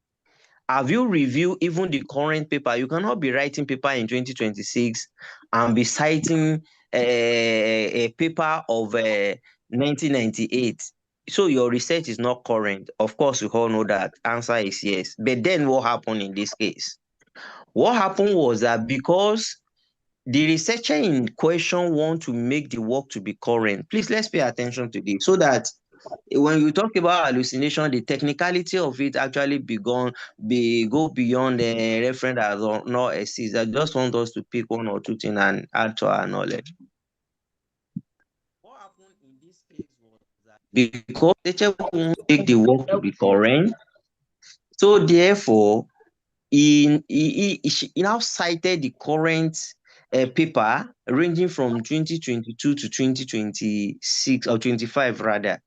have you reviewed even the current paper? You cannot be writing paper in 2026 and be citing a paper of 1998. So your research is not current. Of course, we all know that answer is yes. But then what happened in this case? What happened was that because the researcher in question want to make the work to be current. Please, let's pay attention to this so that when you talk about hallucination, the technicality of it actually go beyond the reference that does not exist. I just want us to pick one or two things and add to our knowledge. What happened in this case was that because the researcher won't make the work to be current, so therefore he now cited the current paper ranging from 2022 to 2026 or 25 rather.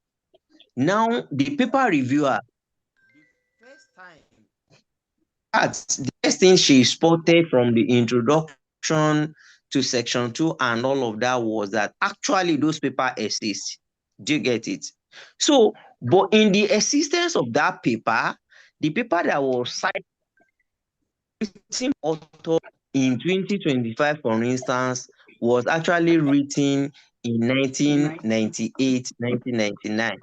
Now the paper reviewer, the first time the first thing she spotted from the introduction to section 2 and all of that was that actually those papers exist. Do you get it? So, but in the existence of that paper, the paper that was cited author in 2025, for instance, was actually written in 1998, 1999.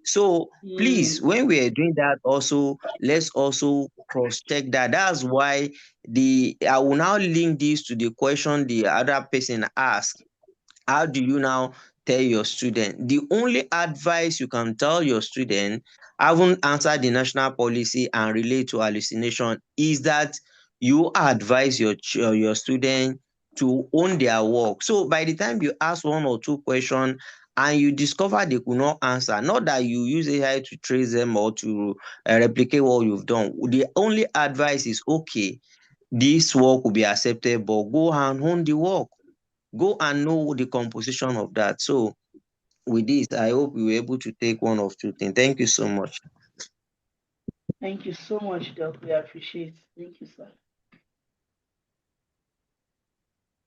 So please, when we are doing that also, let's also cross-check that. That's why I will now link this to the question the other person asked. How do you now tell your student? The only advice you can tell your student, haven't answered the national policy and relate to hallucination, is that you advise your student to own their work. So by the time you ask one or two questions and you discover they could not answer, not that you use AI to trace them or to replicate what you've done. The only advice is, okay, this work will be accepted, but go and own the work. Go and know the composition of that. So with this, I hope we were able to take one of two things. Thank you so much. Thank you so much, Doc. We appreciate. Thank you, sir.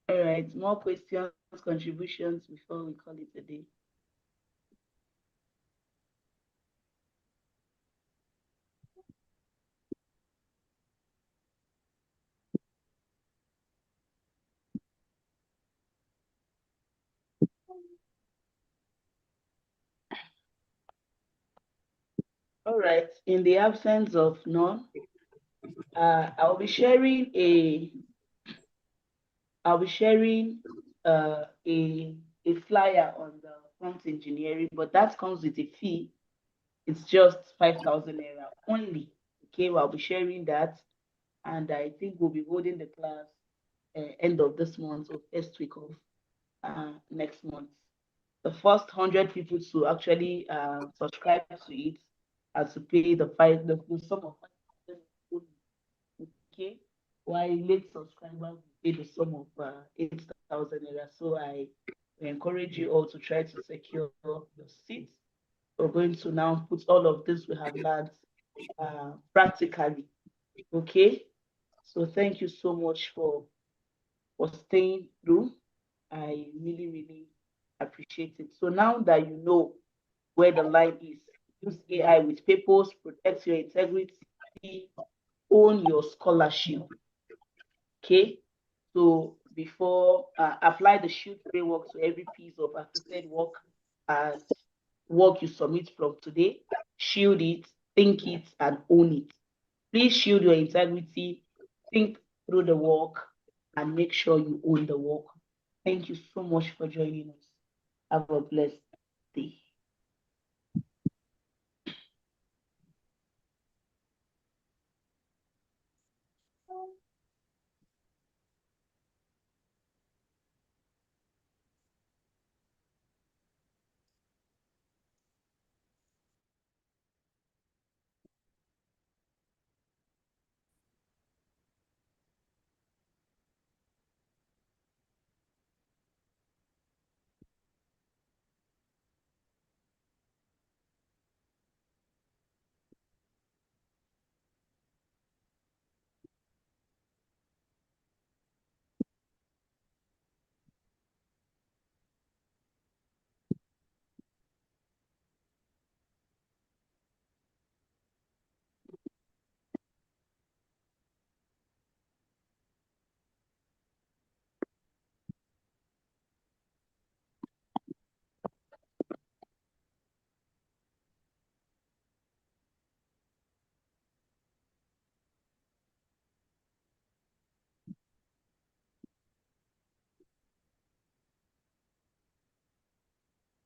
All right, more questions, contributions before we call it a day. All right, in the absence of none, I'll be sharing a flyer on the prompt engineering, but that comes with a fee. It's just 5,000 naira only. Okay, I'll be sharing that, and I think we'll be holding the class end of this month or first week of next month. The first 100 people to actually subscribe to it and to pay the sum of 5,000 only. Okay, while late subscribers will pay the sum of 8,000 naira. So I encourage you all to try to secure your seats. We're going to now put all of this we have learned practically. Okay, so thank you so much for staying through. I really, really appreciate it. So now that you know where the line is, use AI with purpose, protect your integrity, own your scholarship. Okay, so before apply the SHIELD framework to every piece of assisted work and work you submit from today. Shield it, think it, and own it. Please shield your integrity, think through the work, and make sure you own the work. Thank you so much for joining us. Have a blessed day.